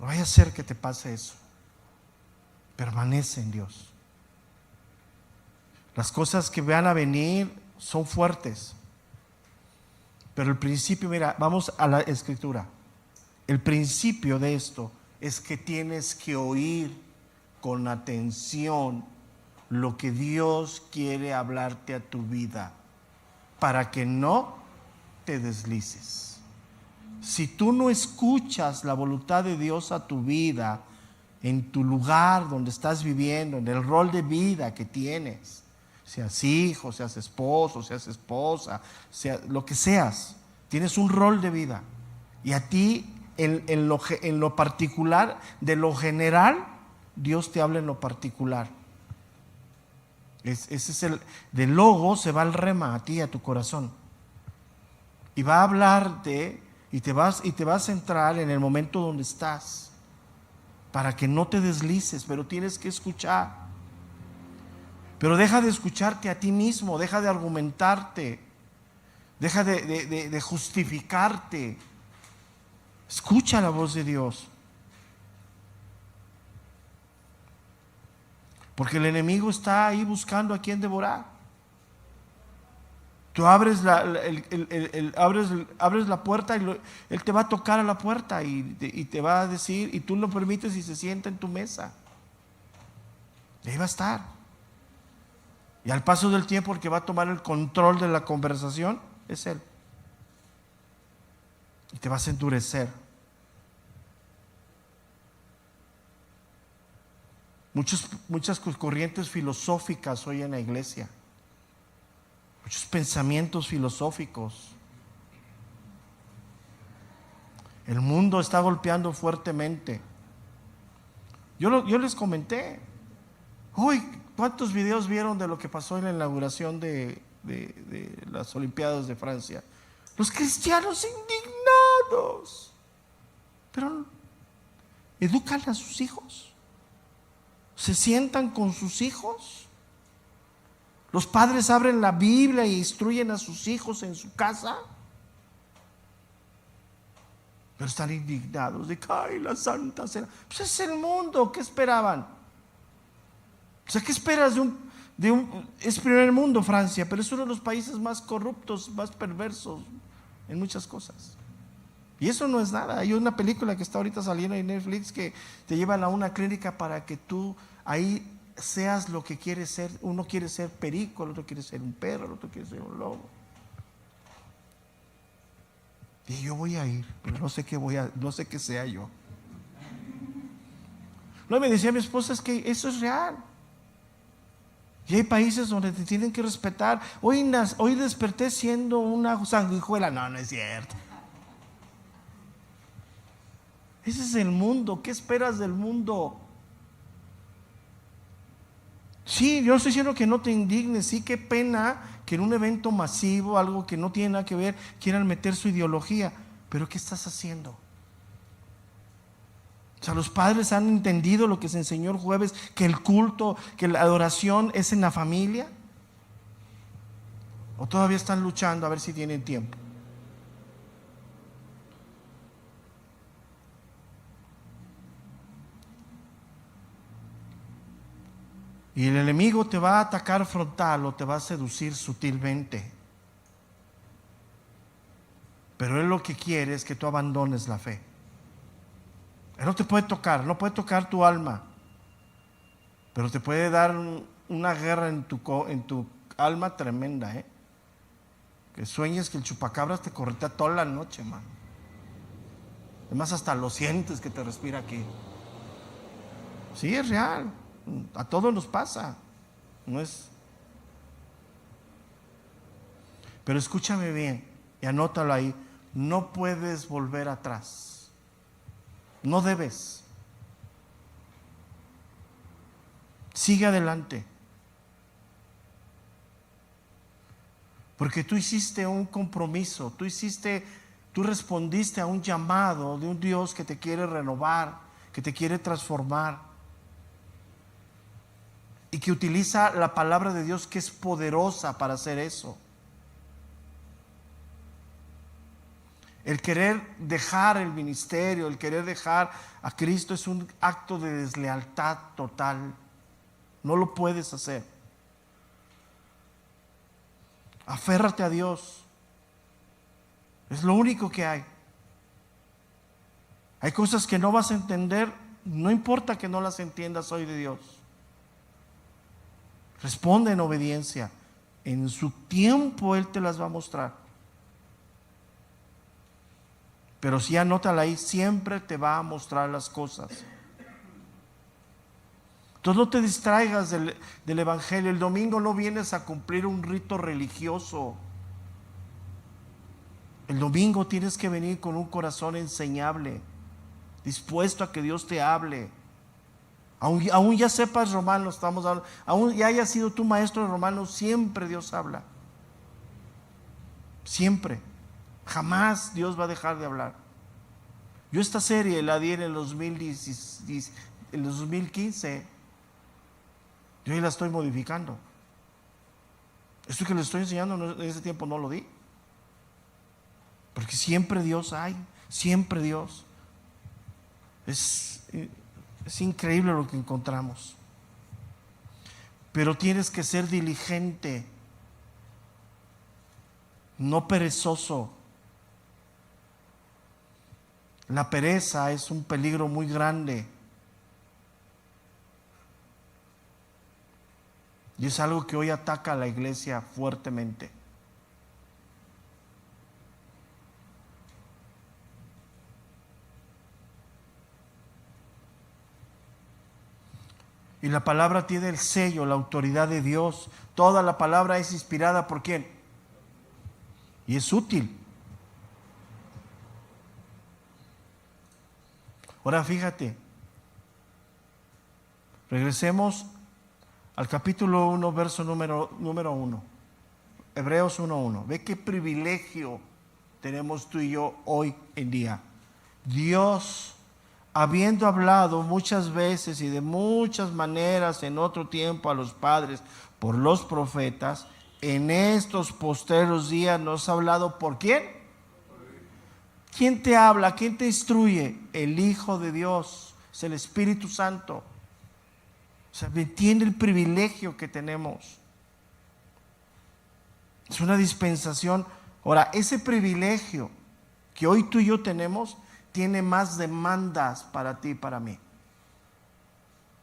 No vaya a ser que te pase eso. Permanece en Dios. Las cosas que van a venir son fuertes. Pero el principio, mira, vamos a la escritura. El principio de esto es que tienes que oír con atención lo que Dios quiere hablarte a tu vida, para que no te deslices. Si tú no escuchas la voluntad de Dios a tu vida, en tu lugar donde estás viviendo, en el rol de vida que tienes, seas hijo, seas esposo, seas esposa, sea lo que seas, tienes un rol de vida. Y a ti, en lo particular, de lo general, Dios te habla en lo particular. Ese es del logo se va al rema, a ti, a tu corazón. Y va a hablarte y te vas a centrar en el momento donde estás, para que no te deslices, pero tienes que escuchar. Pero deja de escucharte a ti mismo, deja de argumentarte, deja de justificarte. Escucha la voz de Dios. Porque el enemigo está ahí buscando a quien devorar. Tú abres la puerta y él te va a tocar a la puerta y te va a decir, y tú lo permites y se sienta en tu mesa. Y ahí va a estar. Y al paso del tiempo, el que va a tomar el control de la conversación es él. Y te vas a endurecer. Muchas corrientes filosóficas hoy en la iglesia. Muchos pensamientos filosóficos. El mundo está golpeando fuertemente. Yo les comenté. Uy, ¿cuántos videos vieron de lo que pasó en la inauguración de las Olimpiadas de Francia? Los cristianos indignados. Pero educan a sus hijos. Se sientan con sus hijos. Los padres abren la Biblia y instruyen a sus hijos en su casa, pero están indignados de que, ay, la Santa Cena. Pues es el mundo, ¿qué esperaban? O sea, ¿qué esperas es primer mundo Francia, pero es uno de los países más corruptos, más perversos en muchas cosas? Y eso no es nada. Hay una película que está ahorita saliendo en Netflix que te llevan a una clínica para que tú ahí seas lo que quieres ser. Uno quiere ser perico, el otro quiere ser un perro, el otro quiere ser un lobo. Y yo voy a ir, pero no sé qué sea yo. No, me decía mi esposa, es que eso es real. Y hay países donde te tienen que respetar. Hoy desperté siendo una sanguijuela. No, no es cierto. Ese es el mundo. ¿Qué esperas del mundo? Sí, yo no estoy diciendo que no te indignes. Sí, qué pena que en un evento masivo, algo que no tiene nada que ver, quieran meter su ideología. Pero ¿qué estás haciendo? O sea, los padres han entendido lo que se enseñó el jueves, que el culto, que la adoración es en la familia. ¿O todavía están luchando a ver si tienen tiempo? Y el enemigo te va a atacar frontal o te va a seducir sutilmente. Pero él lo que quiere es que tú abandones la fe. Él no te puede tocar, no puede tocar tu alma, pero te puede dar una guerra en tu alma tremenda, que sueñes que el chupacabras te corretea toda la noche, mano. Además hasta lo sientes que te respira aquí. Sí, es real. A todos nos pasa. No es. Pero escúchame bien y anótalo ahí. No puedes volver atrás. No debes. Sigue adelante. Porque tú hiciste un compromiso, tú respondiste a un llamado de un Dios que te quiere renovar, que te quiere transformar y que utiliza la palabra de Dios, que es poderosa para hacer eso. El querer dejar el ministerio, el querer dejar a Cristo es un acto de deslealtad total. No lo puedes hacer. Aférrate a Dios. Es lo único que hay. Hay cosas que no vas a entender, no importa que no las entiendas hoy de Dios. Responde en obediencia. En su tiempo Él te las va a mostrar. Pero si anótala ahí, siempre te va a mostrar las cosas. Entonces no te distraigas del Evangelio. El domingo no vienes a cumplir un rito religioso. El domingo tienes que venir con un corazón enseñable, dispuesto a que Dios te hable. Aún ya sepas Romanos, estamos hablando, aún ya hayas sido tu maestro de Romanos, siempre Dios habla. Siempre. Jamás Dios va a dejar de hablar. Yo esta serie la di en el 2015. Yo ya la estoy modificando. Esto que les estoy enseñando en ese tiempo no lo di. Porque siempre Dios hay. Siempre Dios. Es increíble lo que encontramos. Pero tienes que ser diligente. No perezoso. La pereza es un peligro muy grande. Y es algo que hoy ataca a la iglesia fuertemente. Y la palabra tiene el sello, la autoridad de Dios. Toda la palabra es inspirada ¿por quién? Y es útil. Ahora fíjate, regresemos al capítulo 1, verso número 1, Hebreos 1:1. Ve qué privilegio tenemos tú y yo hoy en día. Dios habiendo hablado muchas veces y de muchas maneras en otro tiempo a los padres por los profetas, en estos postreros días nos ha hablado ¿por quién? ¿Quién te habla? ¿Quién te instruye? El Hijo de Dios, es el Espíritu Santo. O sea, entiende el privilegio que tenemos. Es una dispensación. Ahora, ese privilegio que hoy tú y yo tenemos tiene más demandas para ti y para mí.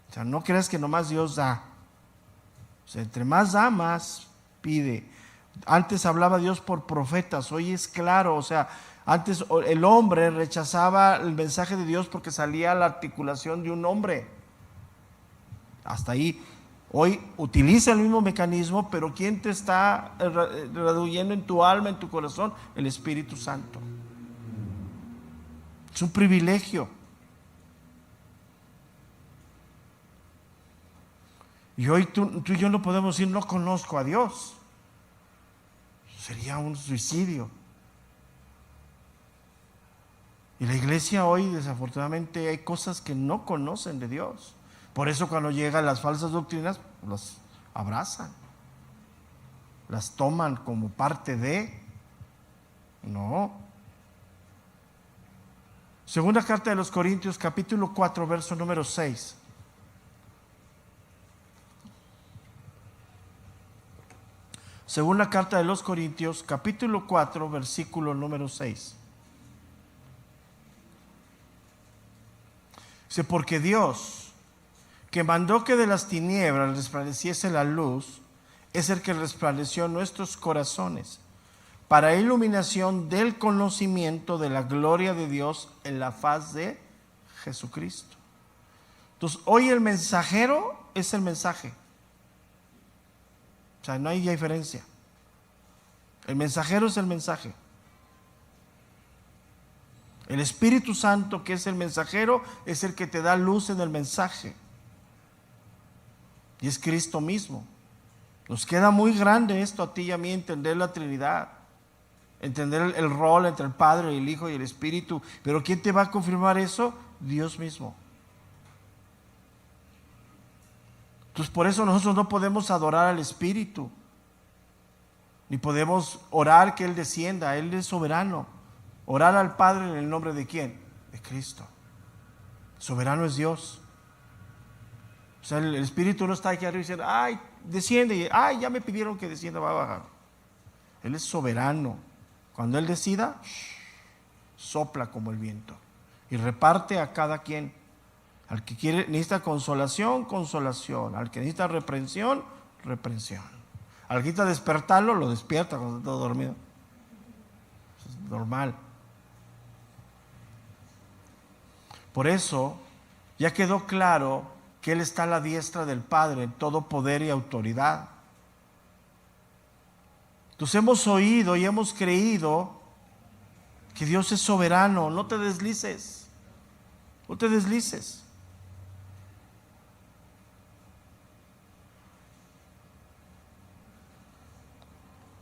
O sea, no creas que nomás Dios da. O sea, entre más da, más pide. Antes hablaba Dios por profetas, hoy es claro. O sea, antes el hombre rechazaba el mensaje de Dios porque salía la articulación de un hombre. Hasta ahí. Hoy utiliza el mismo mecanismo, pero ¿quién te está redarguyendo en tu alma, en tu corazón? El Espíritu Santo. Es un privilegio. Y hoy tú y yo no podemos decir no conozco a Dios. Sería un suicidio. Y la iglesia hoy, desafortunadamente, hay cosas que no conocen de Dios. Por eso cuando llegan las falsas doctrinas, las abrazan, las toman como parte de. No. Segunda carta de los Corintios, capítulo 4, verso número 6. Segunda carta de los Corintios, capítulo 4, versículo número 6. Dice, porque Dios, que mandó que de las tinieblas resplandeciese la luz, es el que resplandeció en nuestros corazones, para iluminación del conocimiento de la gloria de Dios en la faz de Jesucristo. Entonces, hoy el mensajero es el mensaje. O sea, no hay diferencia. El mensajero es el mensaje. El Espíritu Santo, que es el mensajero, es el que te da luz en el mensaje. Y es Cristo mismo. Nos queda muy grande esto a ti y a mí, entender la Trinidad. Entender el rol entre el Padre, el Hijo y el Espíritu. Pero ¿quién te va a confirmar eso? Dios mismo. Entonces por eso nosotros no podemos adorar al Espíritu. Ni podemos orar que Él descienda. Él es soberano. Orar al Padre en el nombre de ¿quién? De Cristo. Soberano es Dios. O sea, el Espíritu no está aquí arriba diciendo, ay, desciende, ay, ya me pidieron que descienda, va a bajar. Él es soberano. Cuando Él decida, sopla como el viento y reparte a cada quien. Al que quiere, necesita consolación, consolación. Al que necesita reprensión, reprensión. Al que necesita despertarlo, lo despierta cuando está todo dormido. Es normal. Por eso, ya quedó claro que Él está a la diestra del Padre en todo poder y autoridad. Entonces hemos oído y hemos creído que Dios es soberano. No te deslices. No te deslices.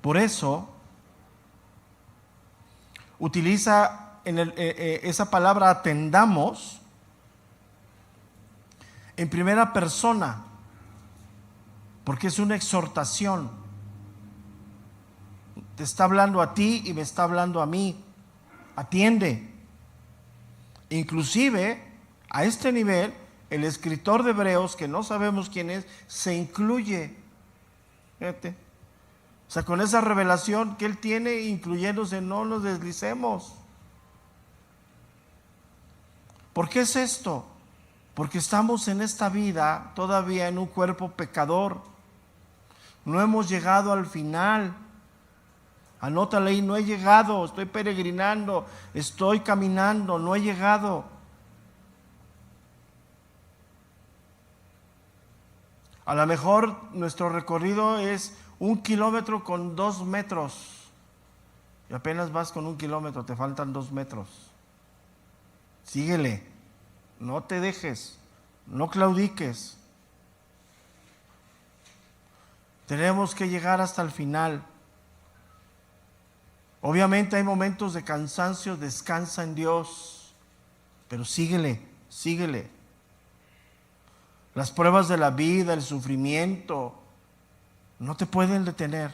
Por eso, utiliza esa palabra atendamos en primera persona, porque es una exhortación. Te está hablando a ti y me está hablando a mí. Atiende. Inclusive, a este nivel, el escritor de Hebreos, que no sabemos quién es, se incluye. Fíjate. O sea, con esa revelación que él tiene, incluyéndose, no nos deslicemos. ¿Por qué es esto? Porque estamos en esta vida todavía en un cuerpo pecador. No hemos llegado al final. Anótale ahí, no he llegado, estoy peregrinando, estoy caminando, no he llegado. A lo mejor nuestro recorrido es 1 kilómetro con 2 metros. Y apenas vas con 1 kilómetro, te faltan 2 metros. Síguele, no te dejes, no claudiques. Tenemos que llegar hasta el final. Obviamente hay momentos de cansancio, descansa en Dios, pero síguele, síguele. Las pruebas de la vida, el sufrimiento, no te pueden detener.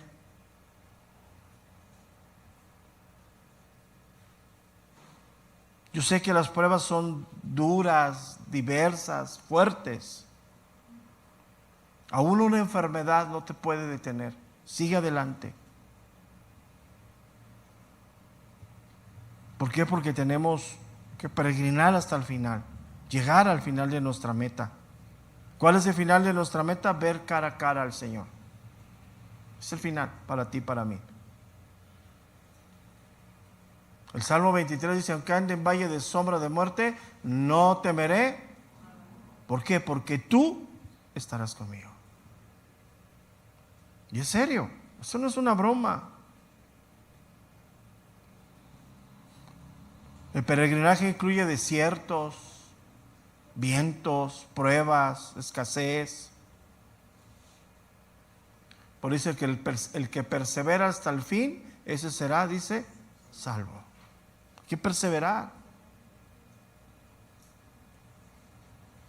Yo sé que las pruebas son duras, diversas, fuertes. Aún una enfermedad no te puede detener. Sigue adelante. ¿Por qué? Porque tenemos que peregrinar hasta el final, llegar al final de nuestra meta. ¿Cuál es el final de nuestra meta? Ver cara a cara al Señor. Es el final para ti y para mí. El Salmo 23 dice, aunque ande en valle de sombra de muerte, no temeré. ¿Por qué? Porque tú estarás conmigo. Y es serio, eso no es una broma. El peregrinaje incluye desiertos, vientos, pruebas, escasez. Por eso el que persevera hasta el fin, ese será, dice, salvo. Hay que perseverar.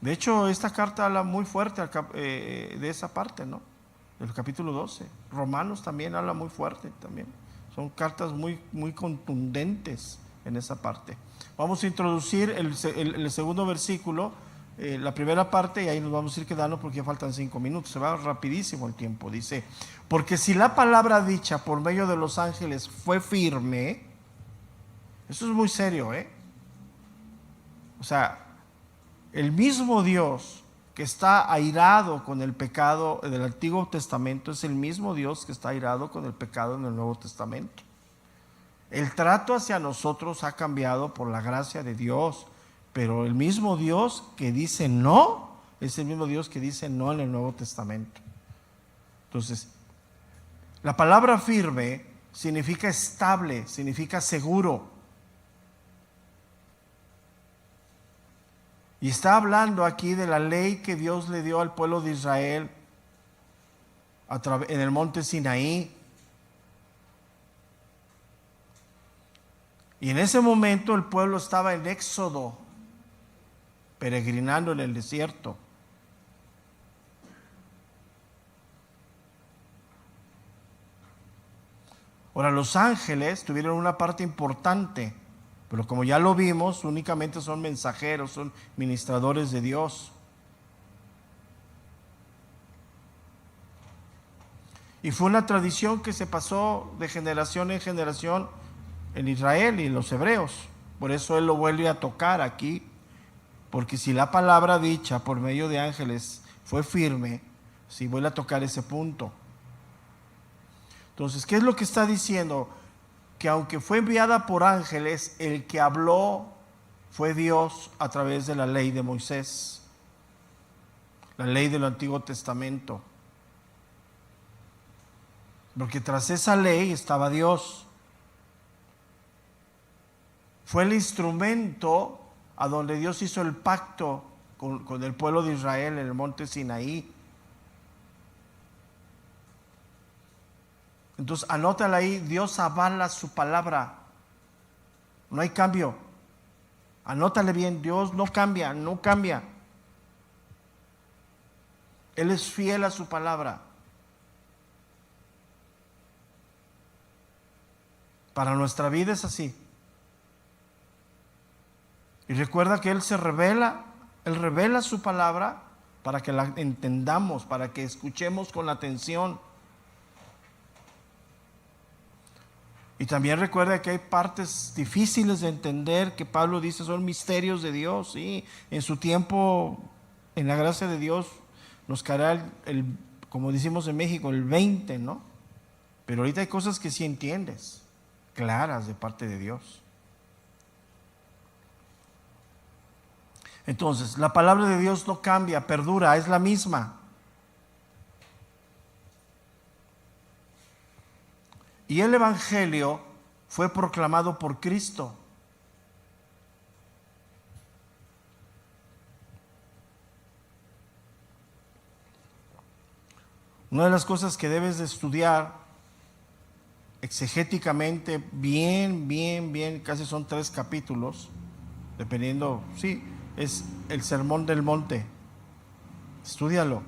De hecho, esta carta habla muy fuerte de esa parte, ¿no? Del capítulo 12. Romanos también habla muy fuerte también. Son cartas muy, muy contundentes en esa parte. Vamos a introducir el segundo versículo, la primera parte, y ahí nos vamos a ir quedando porque ya faltan 5 minutos. Se va rapidísimo el tiempo. Dice, porque si la palabra dicha por medio de los ángeles fue firme, eso es muy serio, O sea, el mismo Dios que está airado con el pecado del Antiguo Testamento es el mismo Dios que está airado con el pecado en el Nuevo Testamento. El trato hacia nosotros ha cambiado por la gracia de Dios, pero el mismo Dios que dice no es el mismo Dios que dice no en el Nuevo Testamento. Entonces, la palabra firme significa estable, significa seguro. Y está hablando aquí de la ley que Dios le dio al pueblo de Israel en el monte Sinaí. Y en ese momento el pueblo estaba en éxodo, peregrinando en el desierto. Ahora, los ángeles tuvieron una parte importante, pero como ya lo vimos, únicamente son mensajeros, son ministradores de Dios. Y fue una tradición que se pasó de generación en generación en Israel y en los hebreos. Por eso él lo vuelve a tocar aquí, porque si la palabra dicha por medio de ángeles fue firme, sí vuelve a tocar ese punto. Entonces, ¿qué es lo que está diciendo? Que aunque fue enviada por ángeles, el que habló fue Dios a través de la ley de Moisés, la ley del Antiguo Testamento. Porque tras esa ley estaba Dios. Fue el instrumento a donde Dios hizo el pacto con el pueblo de Israel en el monte Sinaí. Entonces, anótala ahí, Dios avala su palabra. No hay cambio. Anótale bien, Dios no cambia, no cambia. Él es fiel a su palabra. Para nuestra vida es así. Y recuerda que Él revela su palabra para que la entendamos, para que escuchemos con atención. Y también recuerda que hay partes difíciles de entender que Pablo dice son misterios de Dios. ¿Sí? En su tiempo, en la gracia de Dios, nos caerá como decimos en México, el 20, ¿no? Pero ahorita hay cosas que sí entiendes, claras de parte de Dios. Entonces, la palabra de Dios no cambia, perdura, es la misma. Y el Evangelio fue proclamado por Cristo. Una de las cosas que debes de estudiar exegéticamente, bien, casi son 3 capítulos, dependiendo, sí, es el Sermón del Monte. Estúdialo.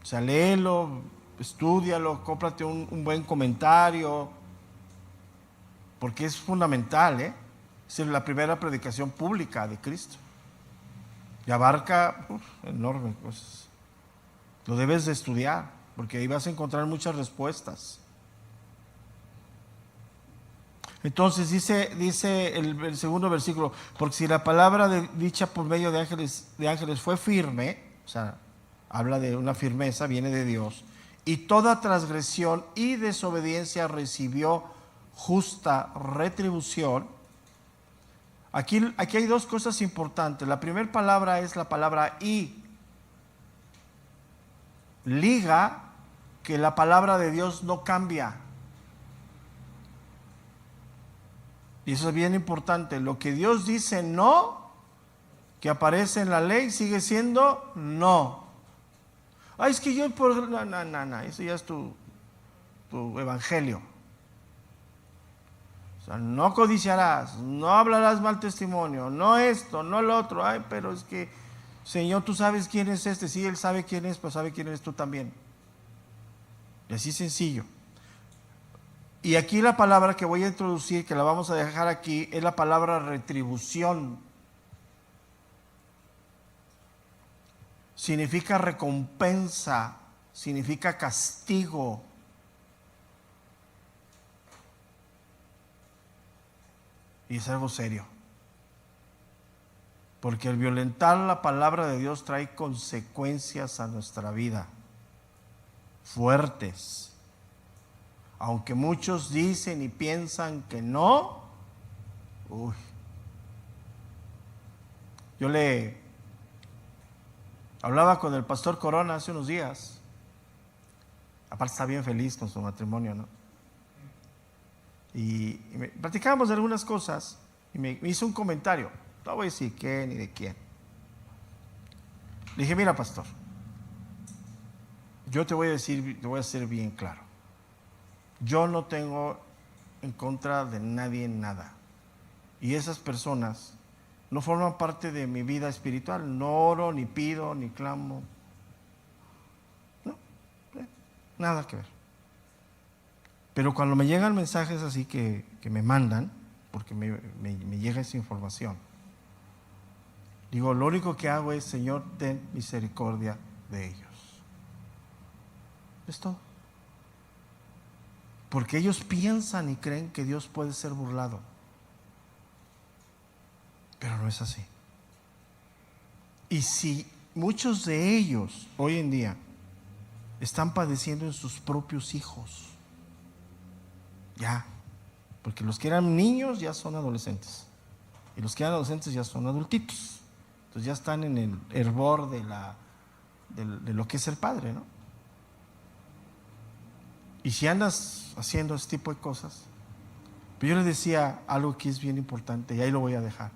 O sea, léelo, estúdialo, cómprate un buen comentario, porque es fundamental, ¿eh? Es la primera predicación pública de Cristo. Y abarca enorme cosas. Lo debes de estudiar, porque ahí vas a encontrar muchas respuestas. Entonces dice el segundo versículo, porque si la palabra dicha por medio de ángeles fue firme, o sea, habla de una firmeza, viene de Dios, y toda transgresión y desobediencia recibió justa retribución. Aquí hay dos cosas importantes. La primera palabra es la palabra y. Liga que la palabra de Dios no cambia. Y eso es bien importante. Lo que Dios dice no, que aparece en la ley, sigue siendo no. Ay, es que yo por... No, eso ya es tu evangelio. O sea, no codiciarás, no hablarás mal testimonio, no esto, no lo otro. Ay, pero es que, Señor, tú sabes quién es este. Sí, Él sabe quién es, pero sabe quién eres tú también. Y así sencillo. Y aquí la palabra que voy a introducir, que la vamos a dejar aquí, es la palabra retribución. Significa recompensa, significa castigo. Y es algo serio. Porque el violentar la palabra de Dios trae consecuencias a nuestra vida, fuertes. Aunque muchos dicen y piensan que no, yo le hablaba con el pastor Corona hace unos días. Aparte está bien feliz con su matrimonio, ¿no? Y platicábamos de algunas cosas y me hizo un comentario. No voy a decir qué ni de quién. Le dije, mira, pastor, yo te voy a ser bien claro. Yo no tengo en contra de nadie nada. Y esas personas no forman parte de mi vida espiritual. No oro, ni pido, ni clamo. No, nada que ver. Pero cuando me llegan mensajes así que me mandan, porque me llega esa información, digo, lo único que hago es, Señor, ten misericordia de ellos. Es todo. Porque ellos piensan y creen que Dios puede ser burlado. Pero no es así. Y si muchos de ellos hoy en día están padeciendo en sus propios hijos, ya, porque los que eran niños ya son adolescentes, y los que eran adolescentes ya son adultitos, entonces ya están en el hervor de lo que es ser padre, ¿no? Y si andas haciendo ese tipo de cosas, pero yo les decía algo que es bien importante y ahí lo voy a dejar.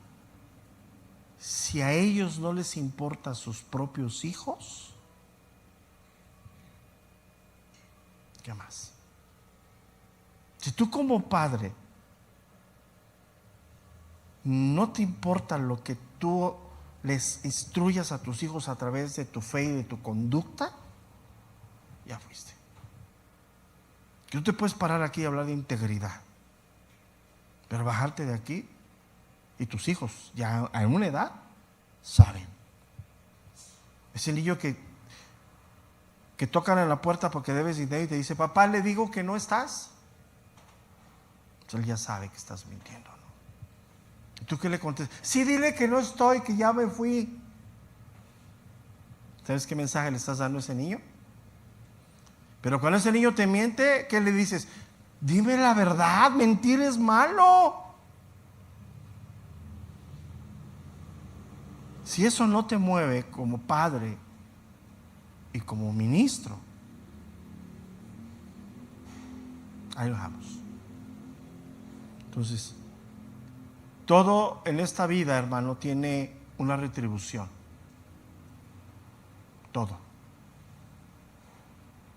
Si a ellos no les importa sus propios hijos, ¿qué más? Si tú como padre no te importa lo que tú les instruyas a tus hijos a través de tu fe y de tu conducta, ya fuiste. Tú te puedes parar aquí y hablar de integridad, pero bajarte de aquí y tus hijos ya a una edad saben. Ese niño que tocan en la puerta porque debes dinero y te dice, papá, le digo que no estás. Entonces él ya sabe que estás mintiendo, ¿no? ¿Y tú qué le contestas? Sí, dile que no estoy, que ya me fui. ¿Sabes qué mensaje le estás dando a ese niño? Pero cuando ese niño te miente, ¿qué le dices? Dime la verdad, mentir es malo. Si eso no te mueve como padre y como ministro, ahí lo dejamos. Entonces, todo en esta vida, hermano, tiene una retribución. Todo.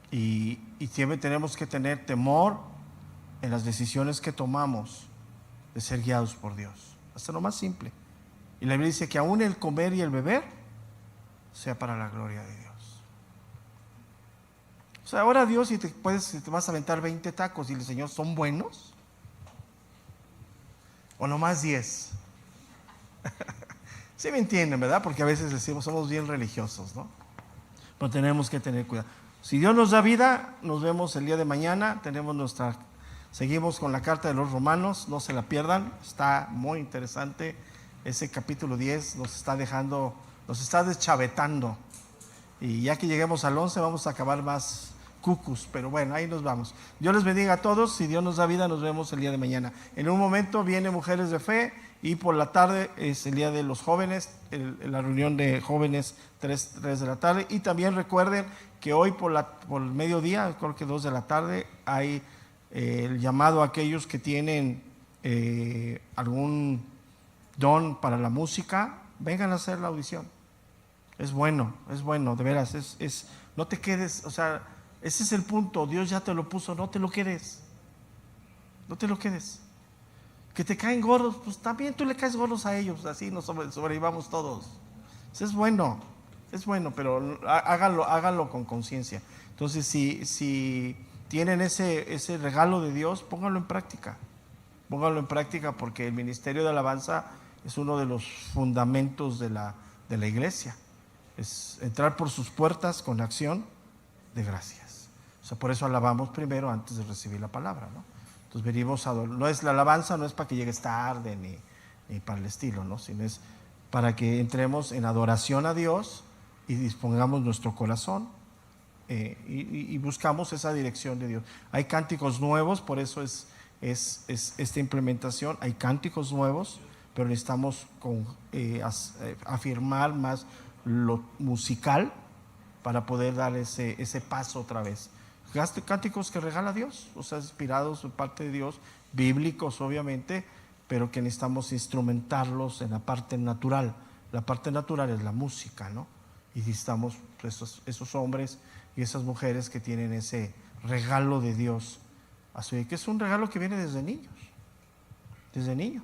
Y siempre tenemos que tener temor en las decisiones que tomamos de ser guiados por Dios. Hasta lo más simple. Y la Biblia dice que aún el comer y el beber sea para la gloria de Dios. O sea, ahora Dios, si te vas a aventar 20 tacos y el Señor, ¿son buenos? ¿O nomás 10? Sí me entienden, ¿verdad? Porque a veces decimos, somos bien religiosos, ¿no? Pero tenemos que tener cuidado. Si Dios nos da vida, nos vemos el día de mañana. Seguimos con la carta de los Romanos, no se la pierdan, está muy interesante. Ese capítulo 10 nos está deschavetando. Y ya que lleguemos al 11 vamos a acabar más cucus, pero bueno, ahí nos vamos. Dios les bendiga a todos. Si Dios nos da vida, nos vemos el día de mañana. En un momento viene Mujeres de Fe y por la tarde es el día de los jóvenes, la reunión de jóvenes 3 de la tarde. Y también recuerden que hoy por el mediodía, creo que 2 de la tarde, hay el llamado a aquellos que tienen algún don para la música, vengan a hacer la audición. Es bueno, de veras, no te quedes, o sea, ese es el punto. Dios ya te lo puso, no te lo quedes. Que te caen gordos, pues también tú le caes gordos a ellos, así nos sobrevivamos todos. Es bueno, pero háganlo con conciencia. Entonces, si tienen ese regalo de Dios, pónganlo en práctica. Porque el ministerio de alabanza es uno de los fundamentos de la iglesia. Es entrar por sus puertas con acción de gracias. O sea, por eso alabamos primero antes de recibir la palabra, ¿no? Entonces venimos no es la alabanza, no es para que llegues tarde ni para el estilo, ¿no? Sino es para que entremos en adoración a Dios y dispongamos nuestro corazón y buscamos esa dirección de Dios. Hay cánticos nuevos, por eso es esta implementación. Hay cánticos nuevos, pero necesitamos afirmar más lo musical para poder dar ese paso otra vez. Cánticos que regala Dios, o sea, inspirados de parte de Dios, bíblicos obviamente, pero que necesitamos instrumentarlos en la parte natural. La parte natural es la música, ¿no? Y necesitamos esos hombres y esas mujeres que tienen ese regalo de Dios, así que es un regalo que viene desde niños, desde niño.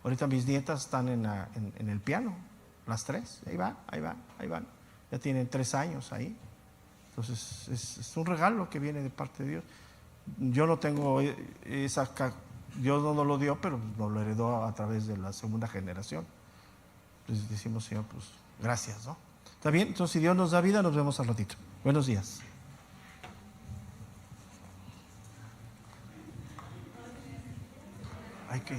Ahorita mis nietas están en el piano, las 3, ahí van, ya tienen 3 años ahí. Entonces es un regalo que viene de parte de Dios. Yo no tengo Dios no nos lo dio, pero nos lo heredó a través de la segunda generación. Entonces decimos, Señor, pues gracias, ¿no? ¿Está bien? Entonces, si Dios nos da vida, nos vemos al ratito. Buenos días. Hay que